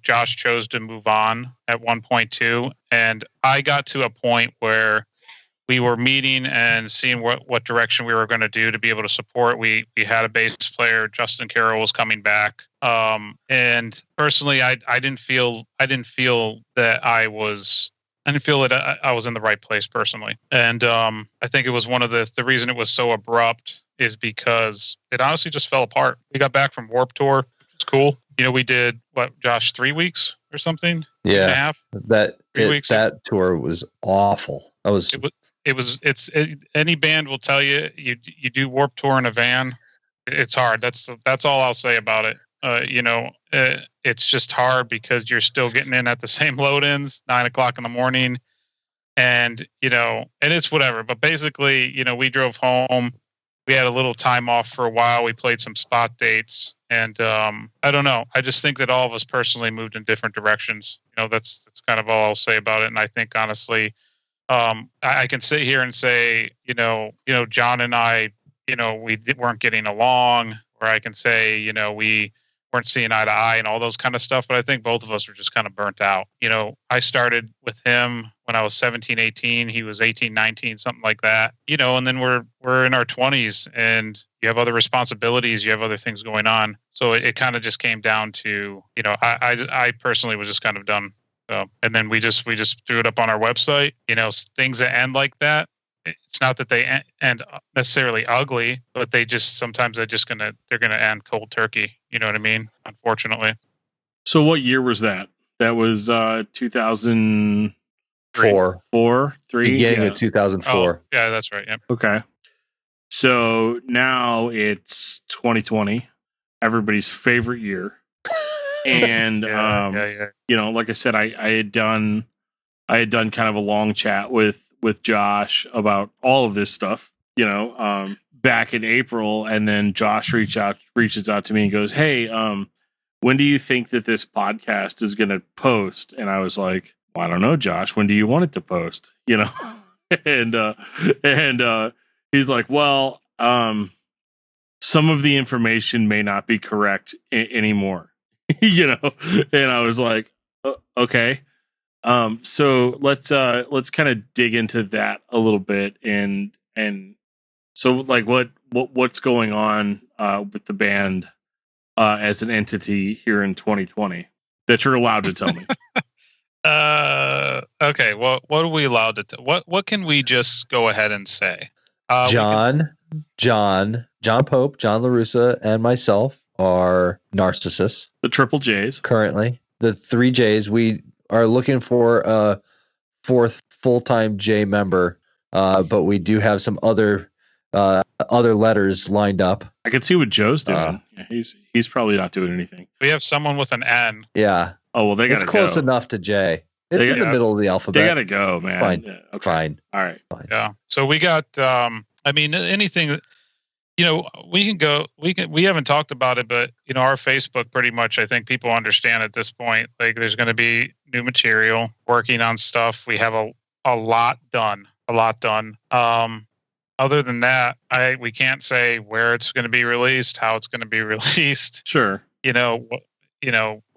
Josh chose to move on at one point too. And I got to a point where we were meeting and seeing what direction we were going to do to be able to support. We had a bass player, Justin Carroll, was coming back. And personally, I didn't feel that I was in the right place personally. And I think it was one of the reason it was so abrupt is because it honestly just fell apart. We got back from Warped Tour, which was cool. We did what, Josh, 3 weeks or something? Yeah, 2.5? 3 weeks. That tour was awful. Any band will tell you, you do Warped Tour in a van, it's hard. That's all I'll say about it. It's just hard because you're still getting in at the same load-ins, 9:00 in the morning, and and it's whatever. But basically, we drove home. We had a little time off for a while. We played some spot dates, and I don't know. I just think that all of us personally moved in different directions. That's kind of all I'll say about it. And I think honestly, I can sit here and say, John and I, weren't getting along, or I can say, we weren't seeing eye to eye and all those kind of stuff. But I think both of us were just kind of burnt out. I started with him when I was 17, 18. He was 18, 19, something like that. And then we're in our 20s, and you have other responsibilities, you have other things going on. So it kind of just came down to, I personally was just kind of done. And then we just threw it up on our website. Things that end like that, it's not that they end necessarily ugly, but they just sometimes they're gonna end cold turkey. You know what I mean? Unfortunately. So what year was that? That was 2004. 3 Beginning of 2004. Oh, yeah, that's right. Yep. Okay. So now it's 2020, everybody's favorite year. And you know, like I said, I had done kind of a long chat with Josh about all of this stuff, you know, back in April, and then Josh reaches out to me and goes, "Hey, when do you think that this podcast is going to post?" And I was like, "Well, I don't know, Josh. When do you want it to post?" You know, and he's like, "Well, some of the information may not be correct anymore," you know, and I was like, "Okay." So let's kind of dig into that a little bit, and so like what's going on with the band as an entity here in 2020 that you're allowed to tell me. Okay. Well, what are we allowed to? What can we just go ahead and say? John Pope, John Larussa, and myself are Narcissus. The triple J's. Currently, the three J's. We are looking for a fourth full-time J member, but we do have some other letters lined up. I can see what Joe's doing. Yeah, he's probably not doing anything. We have someone with an N. Yeah. Oh well, they got it's close enough to J. It's in the middle of the alphabet. They gotta go, man. Fine. Yeah, okay. Fine. All right. Fine. Yeah. So we got. I mean, anything. You know, we can go. We haven't talked about it, but you know, our Facebook pretty much. I think people understand at this point. Like, there's going to be new material. Working on stuff. We have a lot done. Other than that, we can't say where it's going to be released, how it's going to be released. Sure. You know,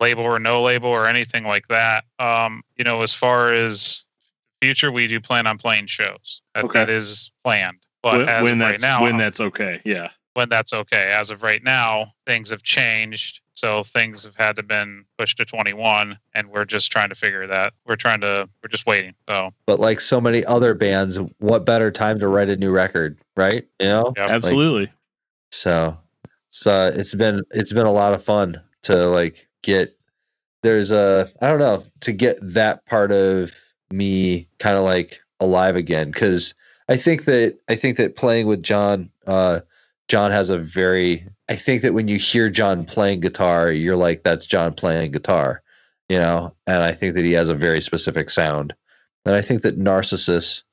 label or no label or anything like that. You know, as far as future, we do plan on playing shows. That is planned. But when that's okay, yeah. When that's okay. As of right now, things have changed. So things have had to been pushed to 21, and we're just trying to figure that. We're just waiting. So, but like so many other bands, what better time to write a new record, right? You know, yep. Absolutely. So it's been a lot of fun to like get. I don't know, to get that part of me kind of like alive again, because I think that playing with John, John has a very. I think that when you hear John playing guitar, you're like, that's John playing guitar, you know. And I think that he has a very specific sound. And I think that Narcissus,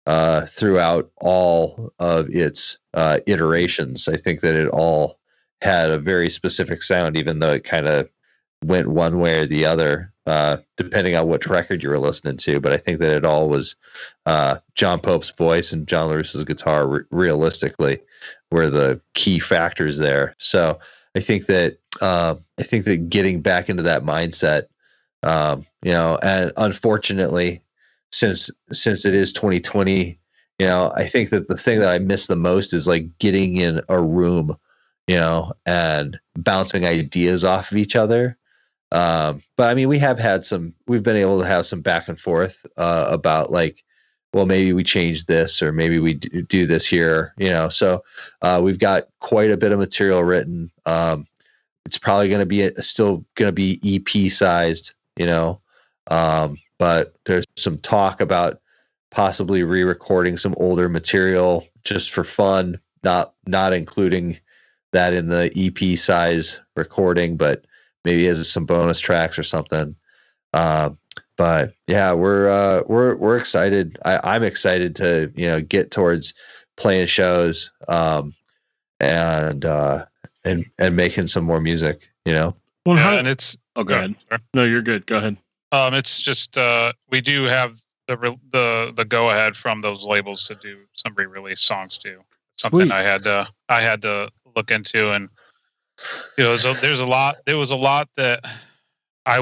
throughout all of its iterations, I think that it all had a very specific sound, even though it kind of went one way or the other, depending on which record you were listening to. But I think that it all was John Pope's voice and John Larussa's guitar realistically were the key factors there. So I think that getting back into that mindset, you know, and unfortunately, since it is 2020, you know, I think that the thing that I miss the most is like getting in a room, you know, and bouncing ideas off of each other. But I mean, we've been able to have some back and forth about like, well, maybe we change this, or maybe we do this here, you know. So we've got quite a bit of material written. It's probably going to be still going to be EP sized, you know. But there's some talk about possibly re-recording some older material just for fun, not including that in the EP size recording, but maybe as some bonus tracks or something. But yeah, we're excited. I'm excited to, you know, get towards playing shows, and making some more music, you know. Well, and it's go ahead. No, you're good. Go ahead. It's just we do have the go ahead from those labels to do some re-release songs too. Something Sweet. I had to look into, and you know, there was a lot that I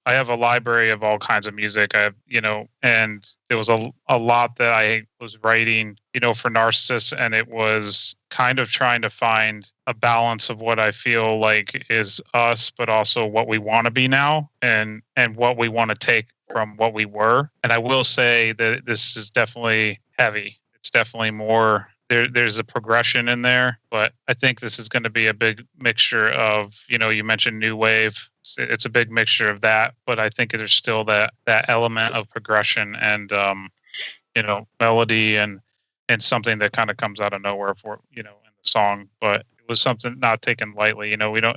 have a library of all kinds of music. I have, you know, and there was a lot that I was writing, you know, for Narcissus, and it was kind of trying to find a balance of what I feel like is us, but also what we want to be now, and what we want to take from what we were. And I will say that this is definitely heavy. It's definitely more. There's a progression in there, but I think this is going to be a big mixture of, you know, you mentioned new wave. It's a big mixture of that, but I think there's still that element of progression and, you know, melody and and something that kind of comes out of nowhere for, in the song, but it was something not taken lightly. We don't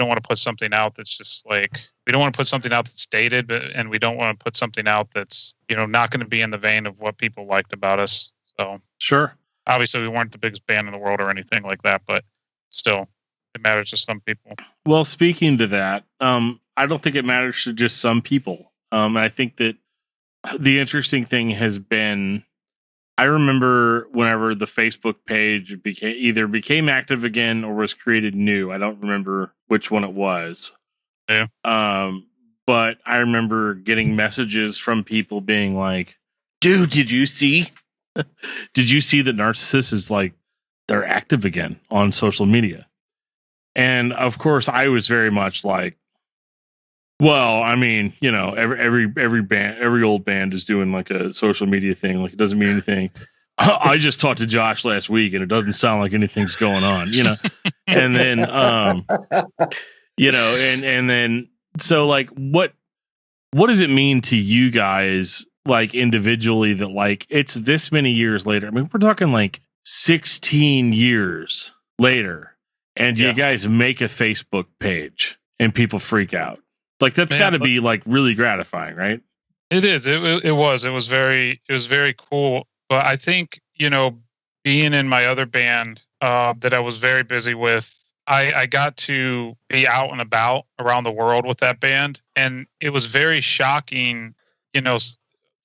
want to put something out that's just like, we don't want to put something out that's dated, and we don't want to put something out that's, not going to be in the vein of what people liked about us. So Sure. obviously we weren't the biggest band in the world or anything like that, but still it matters to some people. Well, speaking to that, I don't think it matters to just some people. I think that the interesting thing has been, I remember whenever the Facebook page became active again or was created new. I don't remember which one it was. Yeah. But I remember getting messages from people being like, dude, did you see that Narcissus is like, they're active again on social media? And of course I was very much like, well, I mean, every band, every old band is doing like a social media thing. Like, it doesn't mean anything. I just talked to Josh last week and it doesn't sound like anything's going on, and then, and then, so like, what does it mean to you guys, like individually, that like, it's this many years later? I mean, we're talking like 16 years later, and you guys make a Facebook page and people freak out. Like, that's got to be like really gratifying, right? It is. It was very cool. But I think, being in my other band that I was very busy with, I got to be out and about around the world with that band. And it was very shocking,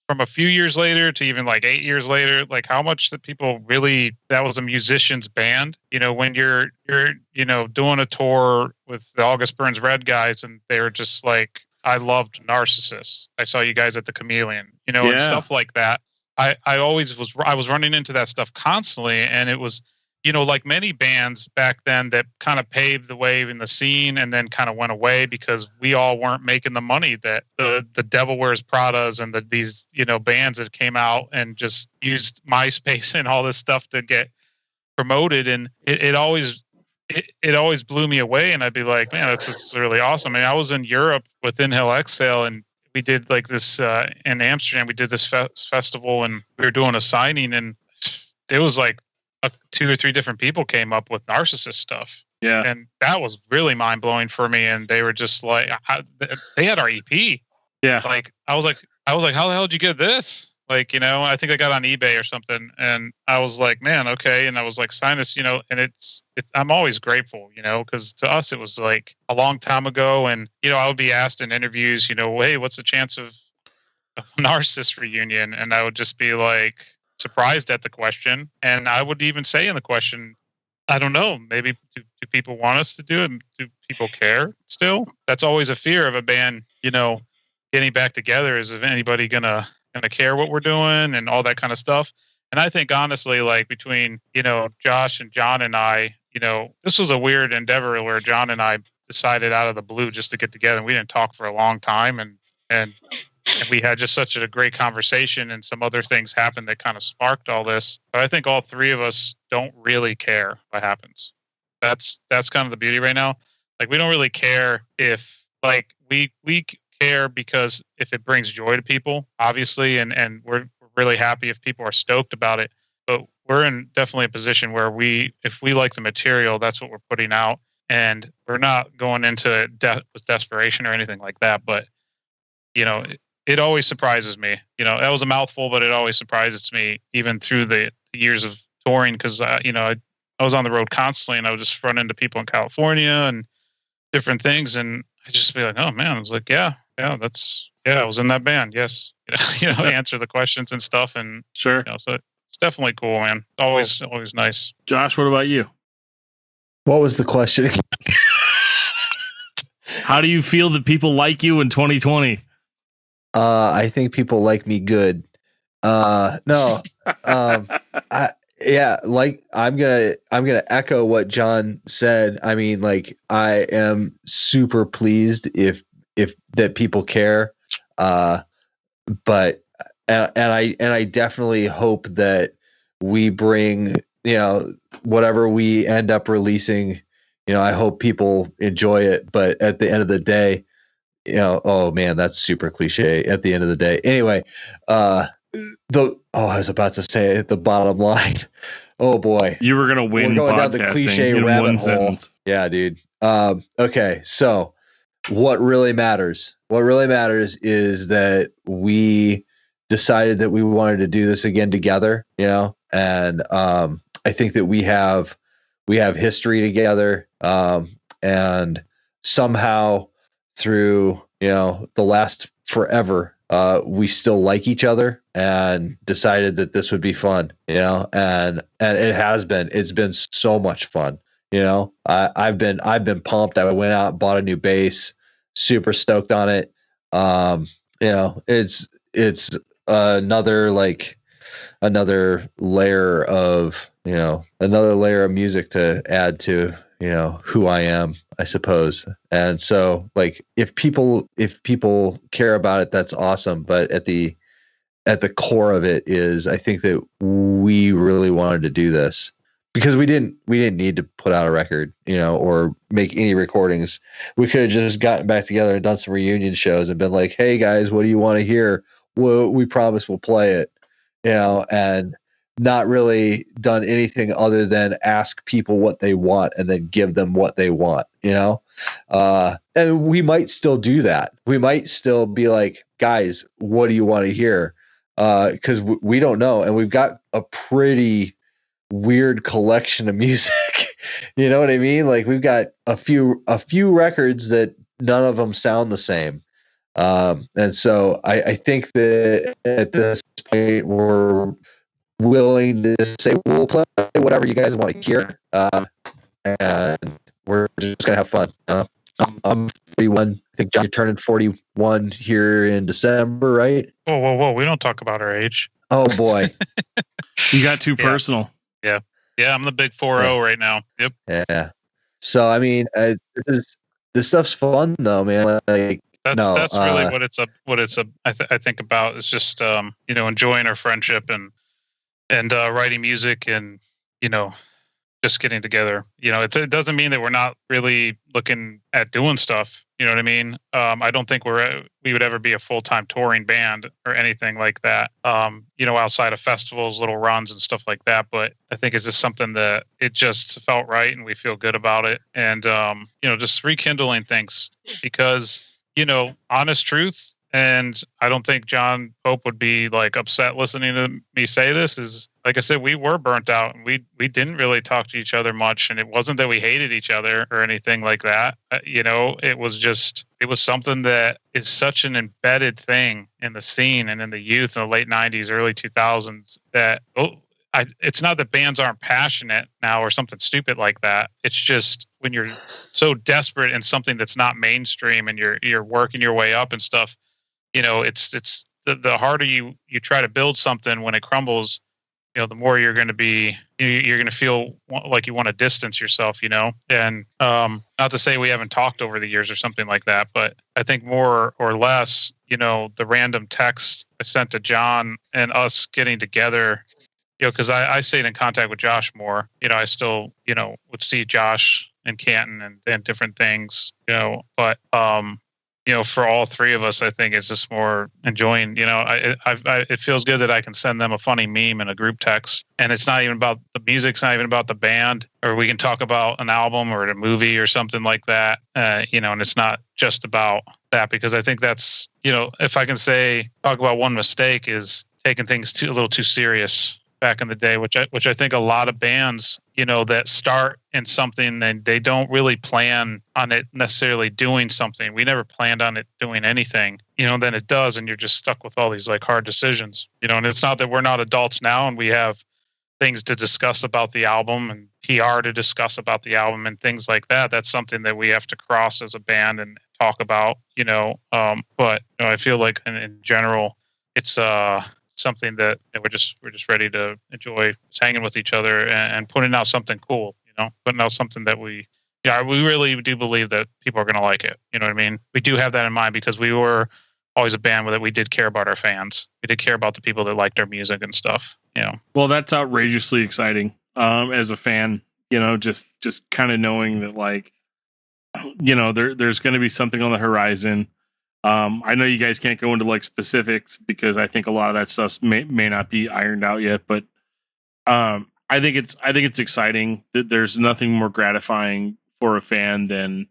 from a few years later to even like 8 years later, like how much that people really, that was a musician's band. When you're doing a tour with the August Burns Red guys, and they're just like, I loved Narcissus. I saw you guys at the Chameleon, and stuff like that. I was running into that stuff constantly, and it was, like many bands back then that kind of paved the way in the scene and then kind of went away because we all weren't making the money that the Devil Wears Pradas and these bands that came out and just used MySpace and all this stuff to get promoted. And it always blew me away. And I'd be like, man, that's really awesome. I mean, I was in Europe with Inhale Exhale, and we did like this in Amsterdam. We did this festival, and we were doing a signing, and it was like 2 or 3 different people came up with Narcissus stuff. Yeah. And that was really mind blowing for me. And they were just like, they had our EP. Yeah. Like, I was like, how the hell did you get this? Like, I think I got on eBay or something, and I was like, man, okay. And I was like, sign this, and it's, I'm always grateful, because to us, it was like a long time ago. And, I would be asked in interviews, hey, what's the chance of a Narcissus reunion? And I would just be like, surprised at the question. And I would even say in the question, I don't know, maybe do people want us to do it? Do people care still? That's always a fear of a band, getting back together, is if anybody gonna care what we're doing and all that kind of stuff. And I think honestly, like between, Josh and John and I, this was a weird endeavor where John and I decided out of the blue just to get together. And we didn't talk for a long time, and we had just such a great conversation, and some other things happened that kind of sparked all this. But I think all 3 of us don't really care what happens. That's kind of the beauty right now. Like, we don't really care if, like, we care because if it brings joy to people, obviously, and we're really happy if people are stoked about it. But we're in definitely a position where if we like the material, that's what we're putting out, and we're not going into with desperation or anything like that. But it always surprises me. That was a mouthful, but it always surprises me, even through the years of touring, because I was on the road constantly, and I would just run into people in California and different things, and I just be like, oh man, I was like, I was in that band, yes, answer the questions and stuff, and sure, so it's definitely cool, man. Always nice. Josh, what about you? What was the question? How do you feel that people like you in 2020? I think people like me good. No. I'm gonna echo what John said. I mean, like, I am super pleased if that people care. But I definitely hope that we bring, whatever we end up releasing, I hope people enjoy it. But at the end of the day, oh man, that's super cliche. At the end of the day, anyway, I was about to say the bottom line. Oh boy. You were gonna win. We're going down the podcasting cliche in rabbit one hole. sentence. Yeah, dude. Okay, so what really matters? What really matters is that we decided that we wanted to do this again together, you know, and I think that we have history together, and somehow through, you know, the last forever, we still like each other and decided that this would be fun, you know, and it's been so much fun. You know, I've been pumped. I went out and bought a new bass, super stoked on it. You know, it's another layer of, you know, another layer of music to add to, you know, who I am, I suppose. And so, like, if people care about it, that's awesome. But at the core of it is, I think that we really wanted to do this because we didn't need to put out a record, you know, or make any recordings. We could have just gotten back together and done some reunion shows and been like, hey guys, what do you want to hear? Well, we promise we'll play it, you know, and not really done anything other than ask people what they want and then give them what they want, you know? And we might still do that. We might still be like, guys, what do you want to hear? Because we don't know. And we've got a pretty weird collection of music. You know what I mean? Like, we've got a few records that none of them sound the same. And so I think that at this point we're willing to say we'll play whatever you guys want to hear, and we're just gonna have fun. I'm 41. I think John, you're turning 41 here in December, right? Whoa! We don't talk about our age. Oh boy, You got too personal. Yeah. I'm the big 4-0 right now. Yep. Yeah. So I mean, this stuff's fun though, man. Like, that's really what it's I think about is just you know, enjoying our friendship and writing music and, you know, just getting together. You know, it doesn't mean that we're not really looking at doing stuff. You know what I mean? I don't think we would ever be a full-time touring band or anything like that. You know, outside of festivals, little runs and stuff like that. But I think it's just something that it just felt right and we feel good about it. And, you know, just rekindling things because, you know, honest truth. And I don't think John Pope would be like upset listening to me say this is, like I said, we were burnt out and we didn't really talk to each other much. And it wasn't that we hated each other or anything like that. You know, it was something that is such an embedded thing in the scene and in the youth in the late 90s, early 2000s that, it's not that bands aren't passionate now or something stupid like that. It's just when you're so desperate in something that's not mainstream and you're working your way up and stuff, you know, it's the harder you try to build something when it crumbles, you know, the more you're going to feel like you want to distance yourself, you know, and not to say we haven't talked over the years or something like that, but I think more or less, you know, the random text I sent to John and us getting together, you know, because I stayed in contact with Josh more, you know, I still, you know, would see Josh in Canton and different things, you know, but you know, for all three of us, I think it's just more enjoying, you know, it feels good that I can send them a funny meme in a group text and it's not even about the music's not even about the band, or we can talk about an album or a movie or something like that. You know, and it's not just about that because I think that's, you know, if I can talk about one mistake is taking things a little too serious back in the day, which I think a lot of bands, you know, that start in something and they don't really plan on it necessarily doing something. We never planned on it doing anything, you know, then it does. And you're just stuck with all these like hard decisions, you know, and it's not that we're not adults now and we have things to discuss about the album and PR to discuss about the album and things like that. That's something that we have to cross as a band and talk about, you know, but you know, I feel like in general, it's, something that we're just ready to enjoy just hanging with each other and putting out something cool, you know, putting out something that we really do believe that people are going to like it. You know what I mean? We do have that in mind because we were always a band that we did care about our fans. We did care about the people that liked our music and stuff, you know? Well, that's outrageously exciting. As a fan, you know, just kind of knowing that, like, you know, there's going to be something on the horizon. I know you guys can't go into like specifics because I think a lot of that stuff may not be ironed out yet, but I think it's exciting that there's nothing more gratifying for a fan than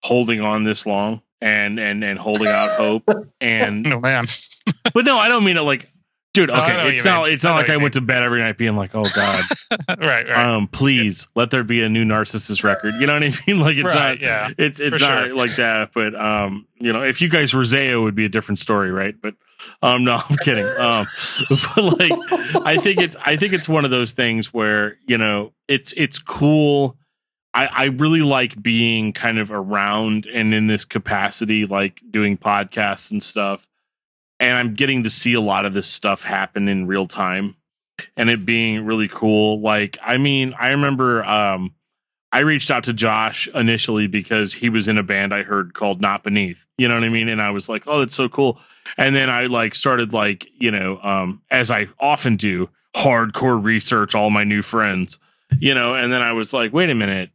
holding on this long and holding out hope. And No, man. but no, I don't mean it like, dude. No, I know Okay, what it's you not. mean. It's I not know like what I you went to bed every night being like, oh god. Right. Please let there be a new Narcissus record. You know what I mean? Like it's Right, not. yeah, It's for not sure. like that. But you know, if you guys were Zayo, it would be a different story, right? But no, I'm kidding. But like, I think it's one of those things where, you know, it's cool. I really like being kind of around and in this capacity, like doing podcasts and stuff. And I'm getting to see a lot of this stuff happen in real time and it being really cool. Like, I mean, I remember I reached out to Josh initially because he was in a band I heard called Not Beneath. You know what I mean? And I was like, oh, that's so cool. And then I like started like, you know, as I often do, hardcore research all my new friends, you know, and then I was like, wait a minute.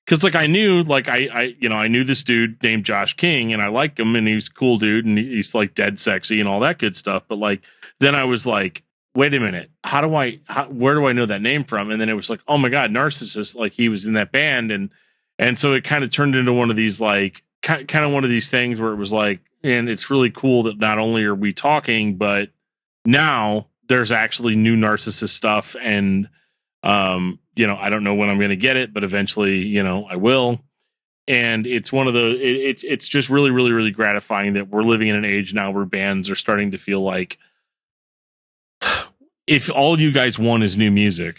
Cause like I knew, like I you know, I knew this dude named Josh King and I like him and he's a cool dude and he's like dead sexy and all that good stuff. But like, then I was like, wait a minute, where do I know that name from? And then it was like, oh my God, Narcissus, like he was in that band. And so it kind of turned into one of these, like, kind of one of these things where it was like, and it's really cool that not only are we talking, but now there's actually new Narcissus stuff. And, you know, I don't know when I'm going to get it, but eventually, you know, I will. And it's one of the, it's just really, really, really gratifying that we're living in an age now where bands are starting to feel like, if all you guys want is new music,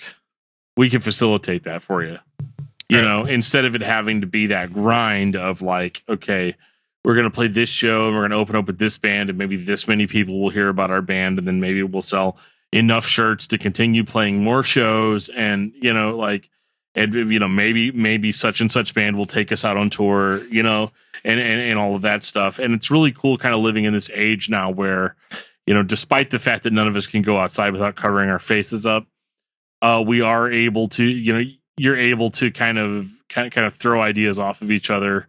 we can facilitate that for you. You know, instead of it having to be that grind of like, okay, we're going to play this show and we're going to open up with this band and maybe this many people will hear about our band and then maybe we'll sell enough shirts to continue playing more shows and, you know, like, and, you know, maybe such and such band will take us out on tour, you know, and all of that stuff. And it's really cool kind of living in this age now where, you know, despite the fact that none of us can go outside without covering our faces up, we are able to, you know, you're able to kind of throw ideas off of each other,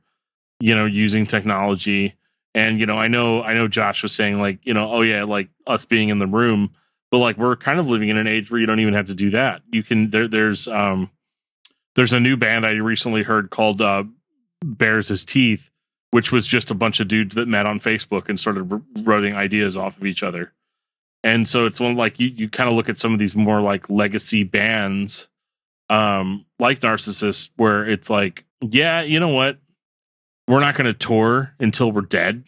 you know, using technology. And, you know, I know Josh was saying like, you know, oh yeah, like us being in the room, but like we're kind of living in an age where you don't even have to do that. You can, there's a new band I recently heard called Bears His Teeth, which was just a bunch of dudes that met on Facebook and started writing ideas off of each other. And so it's one like you kind of look at some of these more like legacy bands, like Narcissus, where it's like, yeah, you know what? We're not going to tour until we're dead.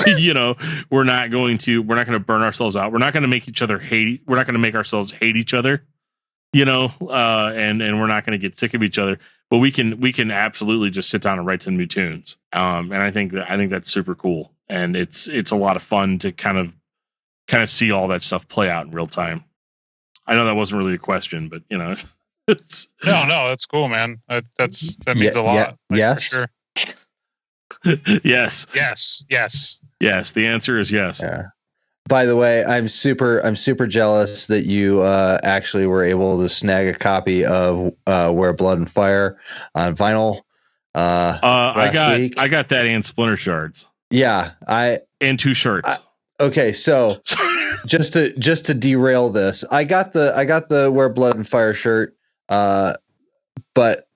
You know, we're not going to burn ourselves out. We're not going to make each other hate. We're not going to make ourselves hate each other, you know, and we're not going to get sick of each other, but we can absolutely just sit down and write some new tunes. And I think that's super cool. And it's a lot of fun to kind of see all that stuff play out in real time. I know that wasn't really a question, but you know, it's No, that's cool, man. That means a lot. Like, yes. for sure. Yes. The answer is yes. Yeah. By the way, I'm super jealous that you actually were able to snag a copy of Where Blood and Fire on vinyl. I got that and Splinter Shards. Yeah, and 2 shirts. Okay, so just to derail this, I got the Where Blood and Fire shirt, but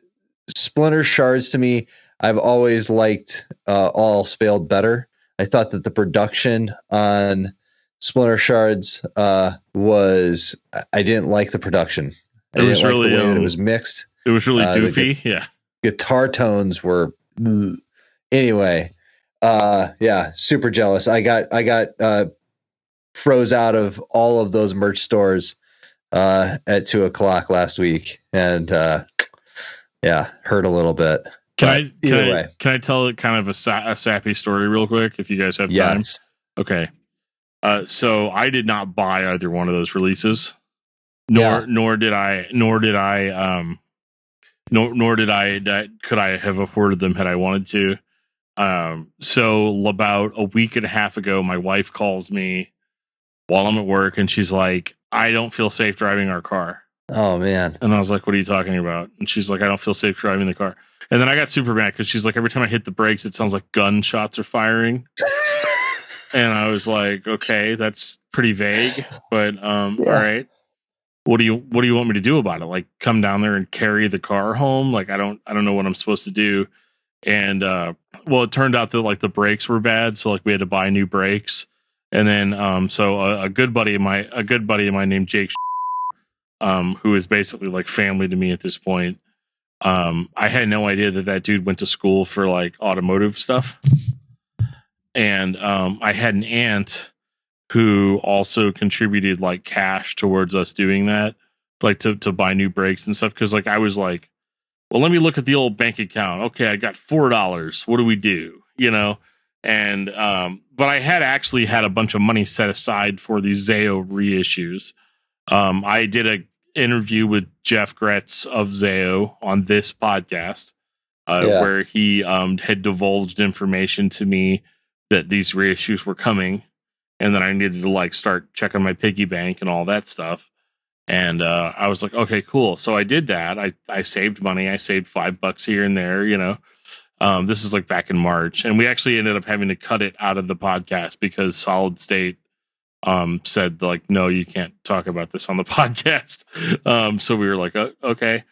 Splinter Shards, to me, I've always liked All Else Failed better. I thought that the production on Splinter Shards was, I didn't like the production. I didn't like the way that it was mixed. It was really doofy. Yeah. Guitar tones were anyway. Yeah, super jealous. I got froze out of all of those merch stores at 2:00 last week, and yeah, hurt a little bit. Can I tell it kind of a sappy story real quick if you guys have time? Yes. Okay. So I did not buy either one of those releases, nor did I could I have afforded them had I wanted to. So about a week and a half ago, my wife calls me while I'm at work and she's like, I don't feel safe driving our car. Oh man. And I was like, what are you talking about? And she's like, I don't feel safe driving the car. And then I got super mad because she's like, every time I hit the brakes, it sounds like gunshots are firing. And I was like, okay, that's pretty vague, but all right. What do you want me to do about it? Like, come down there and carry the car home? Like, I don't know what I'm supposed to do. And well, it turned out that like the brakes were bad, so like we had to buy new brakes. And then so a good buddy of mine named Jake, who is basically like family to me at this point. I had no idea that dude went to school for like automotive stuff. And I had an aunt who also contributed like cash towards us doing that, like to buy new brakes and stuff. Cause like I was like, well, let me look at the old bank account. Okay, I got $4. What do we do? You know? And but I had actually had a bunch of money set aside for these Zayo reissues. I did a interview with Jeff Gretz of Zayo on this podcast, where he had divulged information to me that these reissues were coming, and then I needed to like start checking my piggy bank and all that stuff. And I was like, okay, cool. So I did that. I saved money. I saved $5 here and there, you know. This is like back in March, and we actually ended up having to cut it out of the podcast because Solid State said like, no, you can't talk about this on the podcast. So we were like, okay.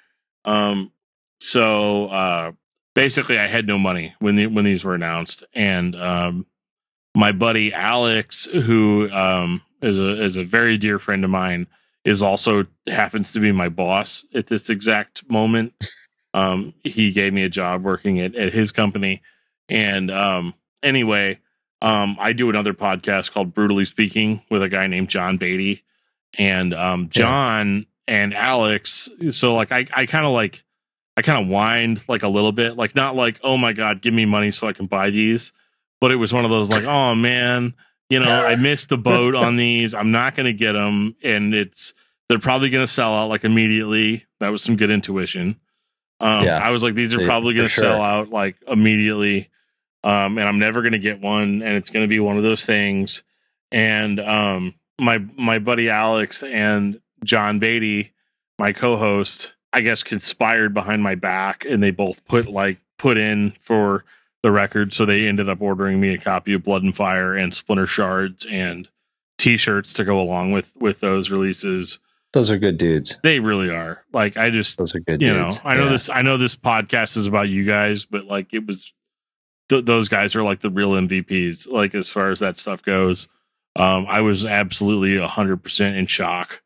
So basically I had no money when these were announced. And my buddy Alex, who is a very dear friend of mine, is also happens to be my boss at this exact moment. He gave me a job working at his company. And anyway, I do another podcast called Brutally Speaking with a guy named John Beatty. And John and Alex, so like I kind of whined like a little bit, like not like, oh my God, give me money so I can buy these. But it was one of those like, oh man, you know, I missed the boat on these. I'm not going to get them. And they're probably going to sell out like immediately. That was some good intuition. I was like, these are probably going to sell out like immediately. And I'm never going to get one. And it's going to be one of those things. And my buddy Alex and John Beatty, my co-host, I guess conspired behind my back, and they both put in for the record. So they ended up ordering me a copy of Blood and Fire and Splinter Shards and t-shirts to go along with those releases. Those are good dudes. They really are. Like, those are good dudes. I know this podcast is about you guys, but like it was, those guys are like the real MVPs. Like as far as that stuff goes, I was absolutely 100% in shock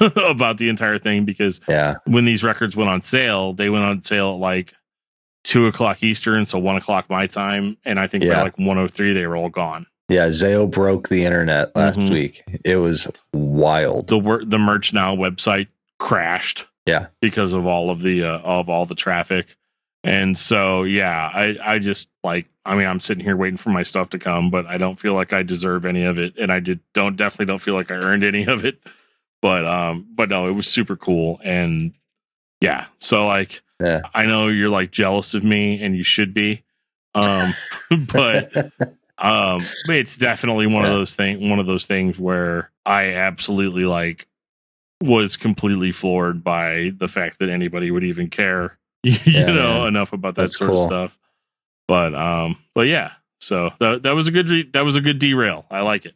about the entire thing because when these records went on sale, they went on sale at like 2:00 Eastern, so 1:00 my time, and I think by like 1:03 they were all gone. Yeah, Zayo broke the internet last week. It was wild. The Merch Now website crashed. Yeah, because of all of the traffic, and so I just like, I mean, I'm sitting here waiting for my stuff to come, but I don't feel like I deserve any of it, and I definitely don't feel like I earned any of it. But no, it was super cool, and so like. Yeah. I know you're like jealous of me, and you should be, but it's definitely one of those things where I absolutely like was completely floored by the fact that anybody would even care, enough about that sort of stuff. But yeah, so that was a good derail. I like it,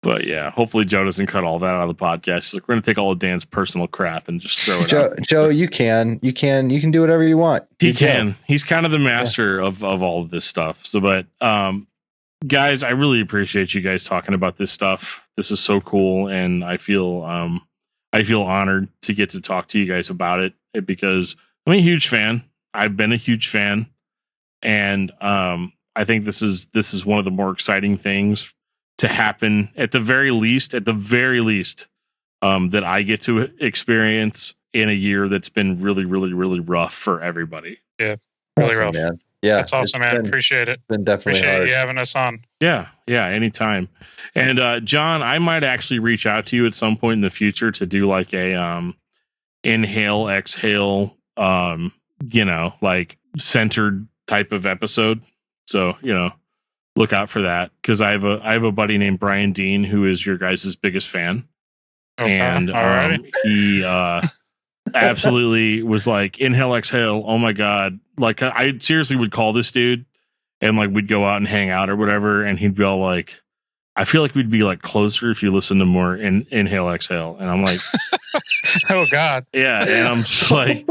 But yeah, hopefully Joe doesn't cut all that out of the podcast. He's like, we're going to take all of Dan's personal crap and just throw it out. Joe, you can do whatever you want. He can. He's kind of the master of all of this stuff. So, but guys, I really appreciate you guys talking about this stuff. This is so cool, and I feel honored to get to talk to you guys about it because I'm a huge fan. I've been a huge fan, and I think this is one of the more exciting things to happen at the very least, that I get to experience in a year that's been really, really, really rough for everybody. Yeah, really rough, man. Yeah, that's awesome, man. Appreciate it. Been definitely appreciate hard. You having us on. Yeah, anytime. And John, I might actually reach out to you at some point in the future to do like a inhale, exhale, like centered type of episode. So look out for that, because I have a buddy named Brian Dean who is your guys' biggest fan, and absolutely was like, inhale, exhale. Oh my God. Like, I seriously would call this dude and like we'd go out and hang out or whatever. And he'd be all like, I feel like we'd be like closer if you listen to more inhale, exhale. And I'm like, Oh God. yeah. And I'm just like,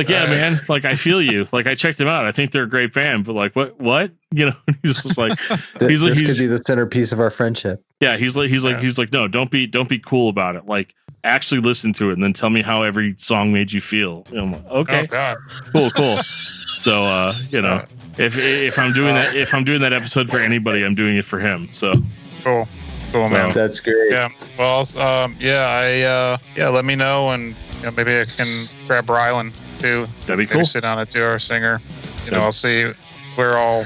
yeah, man, like I feel you. Like I checked them out. I think they're a great band, but like, what? You know, he's just like, This could be the centerpiece of our friendship. yeah. He's like, no, don't be cool about it. Like actually listen to it and then tell me how every song made you feel. And I'm like, okay, cool. So, you know, if I'm doing that episode for anybody, I'm doing it for him. So Cool, man. That's great. Yeah. Well, let me know, and maybe I can grab Rylan too. That'd be maybe cool. sit down and do our singer. I'll see. We're all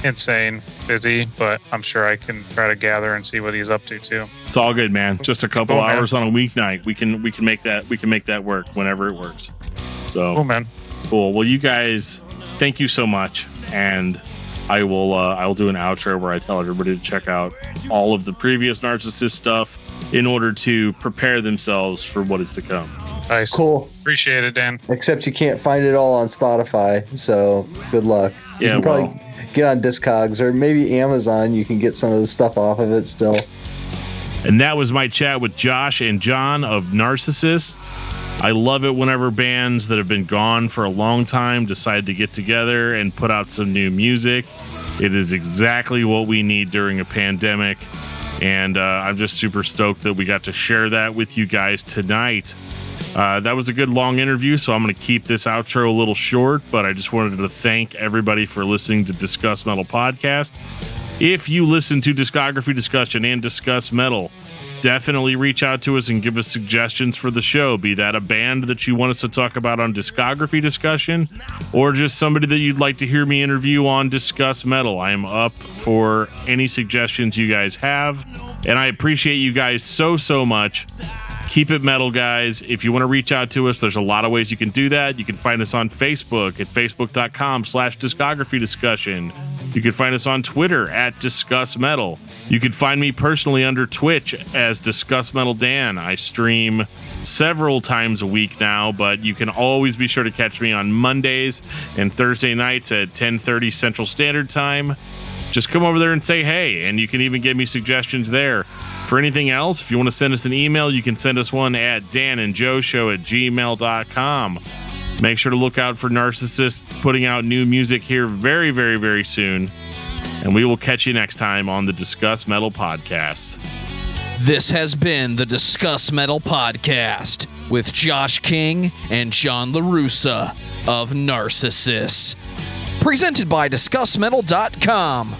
insane busy, but I'm sure I can try to gather and see what he's up to too. It's all good, man. Just a couple Cool, man. hours on a weeknight. We can make that work whenever it works. So Cool, man. cool. Well, you guys, thank you so much, and I will do an outro where I tell everybody to check out all of the previous Narcissist stuff in order to prepare themselves for what is to come. Nice. Cool. Appreciate it, Dan. Except you can't find it all on Spotify, so good luck. You Yeah, can probably get on Discogs or maybe Amazon. You can get some of the stuff off of it still. And that was my chat with Josh and John of Narcissus. I love it whenever bands that have been gone for a long time decide to get together and put out some new music. It is exactly what we need during a pandemic. And I'm just super stoked that we got to share that with you guys tonight. That was a good long interview, so I'm going to keep this outro a little short, but I just wanted to thank everybody for listening to Discuss Metal Podcast. If you listen to Discography Discussion and Discuss Metal, definitely reach out to us and give us suggestions for the show, be that a band that you want us to talk about on Discography Discussion or just somebody that you'd like to hear me interview on Discuss Metal. I am up for any suggestions you guys have, and I appreciate you guys so much. Keep it metal, guys. If you want to reach out to us, there's a lot of ways you can do that. You can find us on Facebook at facebook.com/discography discussion. You can find us on Twitter at Discuss Metal. You can find me personally under Twitch as Discuss Metal Dan. I stream several times a week now, but you can always be sure to catch me on Mondays and Thursday nights at 10:30 Central Standard Time. Just come over there and say hey, and you can even give me suggestions there. For anything else, if you want to send us an email, you can send us one at danandjoeshow@gmail.com. Make sure to look out for Narcissist putting out new music here very, very, very soon. And we will catch you next time on the Discuss Metal Podcast. This has been the Discuss Metal Podcast with Josh King and John Larussa of Narcissus. Presented by discussmetal.com.